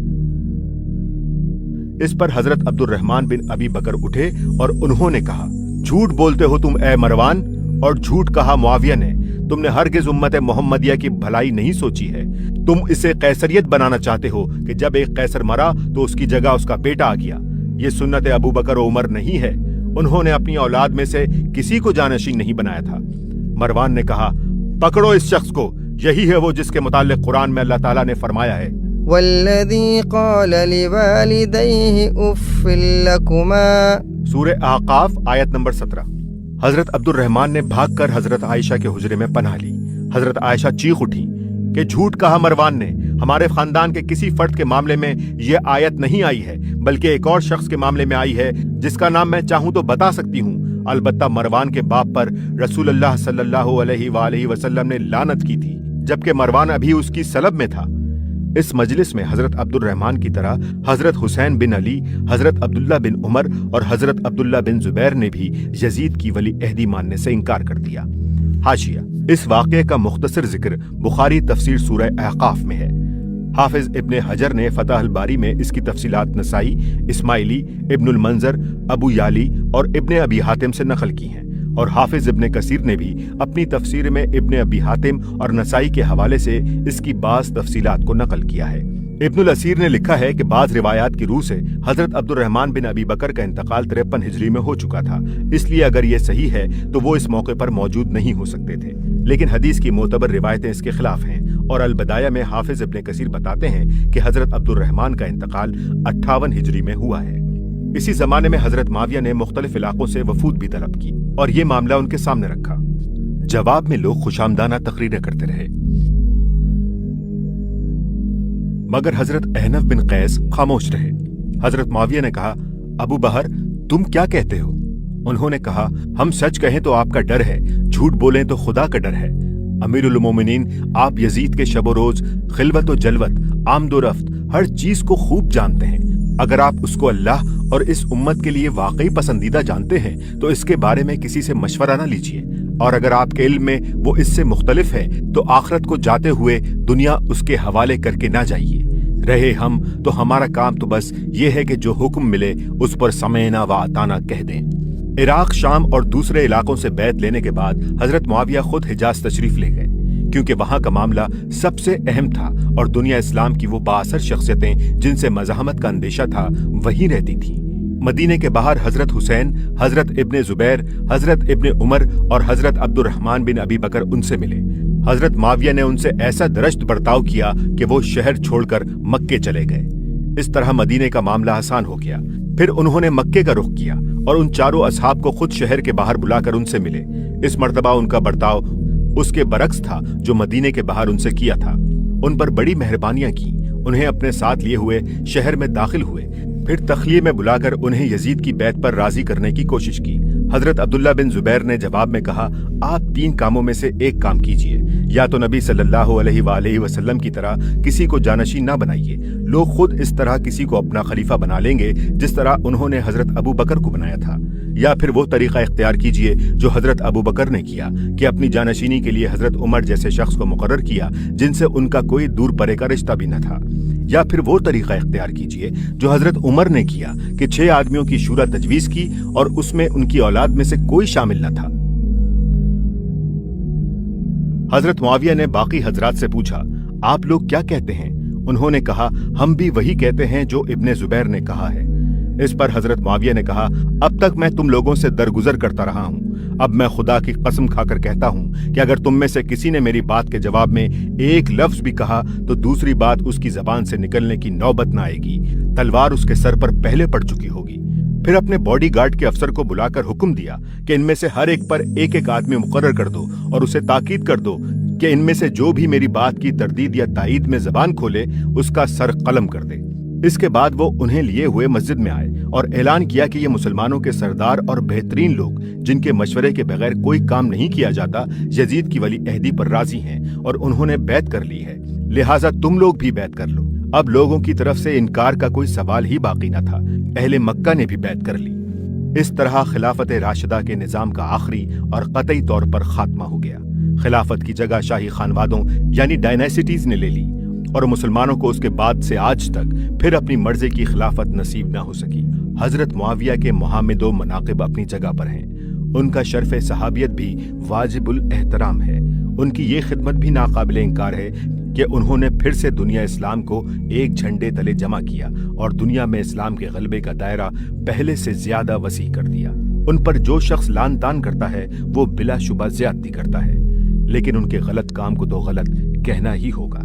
Speaker 1: इस पर हजरत अब्दुर्रहमान बिन अबी बकर उठे और उन्होंने कहा, झूठ बोलते हो तुम ए मरवान, और झूठ कहा मुआविया ने। तुमने हरगिज उम्मत मोहम्मदिया की भलाई नहीं सोची है। तुम इसे कैसरियत बनाना चाहते हो कि जब एक कैसर मरा तो उसकी जगह उसका बेटा आ गया। ये सुन्नत अबू बकर और उमर नहीं है। उन्होंने अपनी औलाद में से किसी को जानशीन नहीं बनाया था। मरवान ने कहा, पकड़ो इस शख्स को, यही है वो जिसके मुताल्लिक कुरान में अल्लाह ताला ने फरमाया है,
Speaker 2: वल्लज़ी क़ाल लिवालिदैहि उफ़्फ़िल लकुमा।
Speaker 1: सूरह आकाफ आयत नंबर 17। हजरत अब्दुर्रहमान ने भागकर हजरत आयशा के हुजरे में पनाह ली। हजरत आयशा चीख उठी कि झूठ कहा मरवान ने। हमारे खानदान के किसी फर्द के मामले में ये आयत नहीं आई है, बल्कि एक और शख्स के मामले में आई है जिसका नाम मैं चाहूं तो बता सकती हूँ। अलबत्ता मरवान के बाप पर रसूलुल्लाह सल्लल्लाहु अलैहि वसल्लम ने लानत की थी, जबकि मरवान अभी उसकी सलब में था। इस मजलिस में हजरत अब्दुर्रहमान की तरह हजरत हुसैन बिन अली, हजरत अब्दुल्ला बिन उमर और हजरत अब्दुल्ला बिन जुबैर ने भी यजीद की वली अहदी मानने से इनकार कर दिया। हाशिया, इस वाक़े का मुख्तसर जिक्र बुखारी तफसीर सूरह अहकाफ में है। हाफिज इब्ने हजर ने फतह अल बारी में इसकी तफसीलात नसाई, इस्माइली, इब्नुल मंजर, अबू याली और इब्ने अबी हातिम से नकल की हैं, और हाफिज इब्ने कसीर ने भी अपनी तफसीर में इब्ने अबी हातिम और नसाई के हवाले से इसकी बाज़ तफसीलात को नकल किया है। इब्नुल असीर ने लिखा है कि बाज़ रिवायात की रूह से हजरत अब्दुर्रहमान बिन अबी बकर का इंतकाल 53 हिजरी में हो चुका था, इसलिए अगर ये सही है तो वो इस मौके पर मौजूद नहीं हो सकते थे। लेकिन हदीस की मोतबर रिवायतें इसके खिलाफ हैं, और अल बदाया में हाफिज इब्ने कसीर बताते हैं कि हजरत अब्दुर्रहमान का इंतकाल 58 हिजरी में हुआ है। इसी जमाने में हजरत मुआविया ने मुख्तलिफ इलाकों से वफूद भी तलब की और ये मामला उनके सामने रखा। जवाब में लोग खुशामदाना तकरीरें करते रहे, मगर हजरत अहनफ बिन कैस खामोश रहे। हजरत मुआविया ने कहा, अबू बहर, तुम क्या कहते हो? उन्होंने कहा, हम सच कहें तो आपका डर है, झूठ बोलें तो खुदा का डर है। अमीरुल मोमिनीन, आप यजीद के शबो रोज, खिलवत व जलवत, आमदोरफ्त, हर चीज को खूब जानते हैं। अगर आप उसको अल्लाह और इस उम्मत के लिए वाकई पसंदीदा जानते हैं तो इसके बारे में किसी से मशवरा न लीजिए, और अगर आपके इल्म में वो इससे मुख्तलिफ है तो आखिरत को जाते हुए दुनिया उसके हवाले करके ना जाइए। रहे हम तो हमारा काम तो बस ये है कि जो हुक्म मिले उस पर समयना व अताना कह दें। इराक, शाम और दूसरे इलाकों से बैत लेने के बाद हजरत मुआविया खुद हिजाज तशरीफ ले गए, क्योंकि वहां का मामला सबसे अहम था और दुनिया इस्लाम की वो बाअसर शख्सियतें जिनसे मज़ाहमत का अंदेशा था वहीं रहती थीं। मदीने के बाहर हजरत हुसैन, हजरत इब्ने जुबैर, हजरत इब्ने उमर और हजरत अब्दुर्रहमान बिन अबी बकर उनसे मिले। हजरत मुआविया ने उनसे ऐसा दरश्त बर्ताव किया कि वो शहर छोड़कर मक्के चले गए। इस तरह मदीने का मामला आसान हो गया। फिर उन्होंने मक्के का रुख किया और उन चारों असहाब को खुद शहर के बाहर बुलाकर उनसे मिले। इस मर्तबा उनका बर्ताव उसके बरक्स था जो मदीने के बाहर उनसे किया था। उन पर बड़ी मेहरबानियां की, उन्हें अपने साथ लिए हुए शहर में दाखिल हुए। फिर तखलिये में बुलाकर उन्हें यजीद की बैत पर राजी करने की कोशिश की। हजरत अब्दुल्ला बिन जुबैर ने जवाब में कहा, आप 3 कामों में से एक काम कीजिए, या तो नबी सल्लल्लाहु अलैहि वसल्लम की तरह किसी को जानशीन ना बनाइए, लोग खुद इस तरह किसी को अपना खलीफा बना लेंगे जिस तरह उन्होंने हजरत अबू बकर को बनाया था, या फिर वो तरीका इख्तियार कीजिए जो हजरत अबू बकर ने किया कि अपनी जानशीनी के लिए हजरत उमर जैसे शख्स को मुकर्रर किया जिनसे उनका कोई दूर परे का रिश्ता भी न था, या फिर वो तरीका इख्तियार कीजिए जो हजरत उमर ने किया कि 6 आदमियों की शूरा तजवीज की और उसमें उनकी औलाद में से कोई शामिल न था। हजरत मुआविया ने बाकी हजरात से पूछा, आप लोग क्या कहते हैं? उन्होंने कहा, हम भी वही कहते हैं जो इब्ने जुबैर ने कहा है। इस पर हजरत मुआविया ने कहा, अब तक मैं तुम लोगों से दरगुजर करता रहा हूँ। अब मैं खुदा की कसम खाकर कहता हूँ कि अगर तुम में से किसी ने मेरी बात के जवाब में एक लफ्ज भी कहा तो दूसरी बात उसकी जबान से निकलने की नौबत न आएगी, तलवार उसके सर पर पहले पड़ चुकी होगी। फिर अपने बॉडीगार्ड के अफसर को बुलाकर हुक्म दिया कि इनमें से हर एक पर एक एक आदमी मुकर्रर कर दो और उसे ताकीद कर दो कि इनमें से जो भी मेरी बात की तरदीद या तायीद में जबान खोले उसका सर कलम कर दे। इसके बाद वो उन्हें लिए हुए मस्जिद में आए और ऐलान किया कि ये मुसलमानों के सरदार और बेहतरीन लोग जिनके मशवरे के बगैर कोई काम नहीं किया जाता यजीद की वली अहदी पर राजी हैं और उन्होंने बैत कर ली है, लिहाजा तुम लोग भी बैत कर लो। अब लोगों की तरफ से इनकार का कोई सवाल ही बाकी न था। अहले मक्का ने भी बैत कर ली। इस तरह खिलाफत राशिदा के निजाम का आखिरी और कतई तौर पर खात्मा हो गया। खिलाफत की जगह शाही खानवादों यानी डायनेसिटीज ने ले ली और मुसलमानों को उसके बाद से आज तक फिर अपनी मर्जी की खिलाफत नसीब न हो सकी। हजरत मुआविया के मुहामिदो मनाकिब अपनी जगह पर हैं। उनका शर्फ सहाबियत भी वाजिबुल एहतराम है। उनकी ये खिदमत भी नाकाबिले इंकार है कि उन्होंने फिर से दुनिया इस्लाम को एक झंडे तले जमा किया और दुनिया में इस्लाम के गलबे का दायरा पहले से ज्यादा वसी कर दिया। उन पर जो शख्स लान तान करता है वो बिलाशुबा ज्यादती करता है, लेकिन उनके गलत काम को तो गलत कहना ही होगा।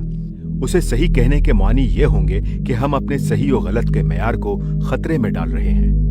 Speaker 1: उसे सही कहने के मानी ये होंगे कि हम अपने सही और गलत के मेयार को खतरे में डाल रहे हैं।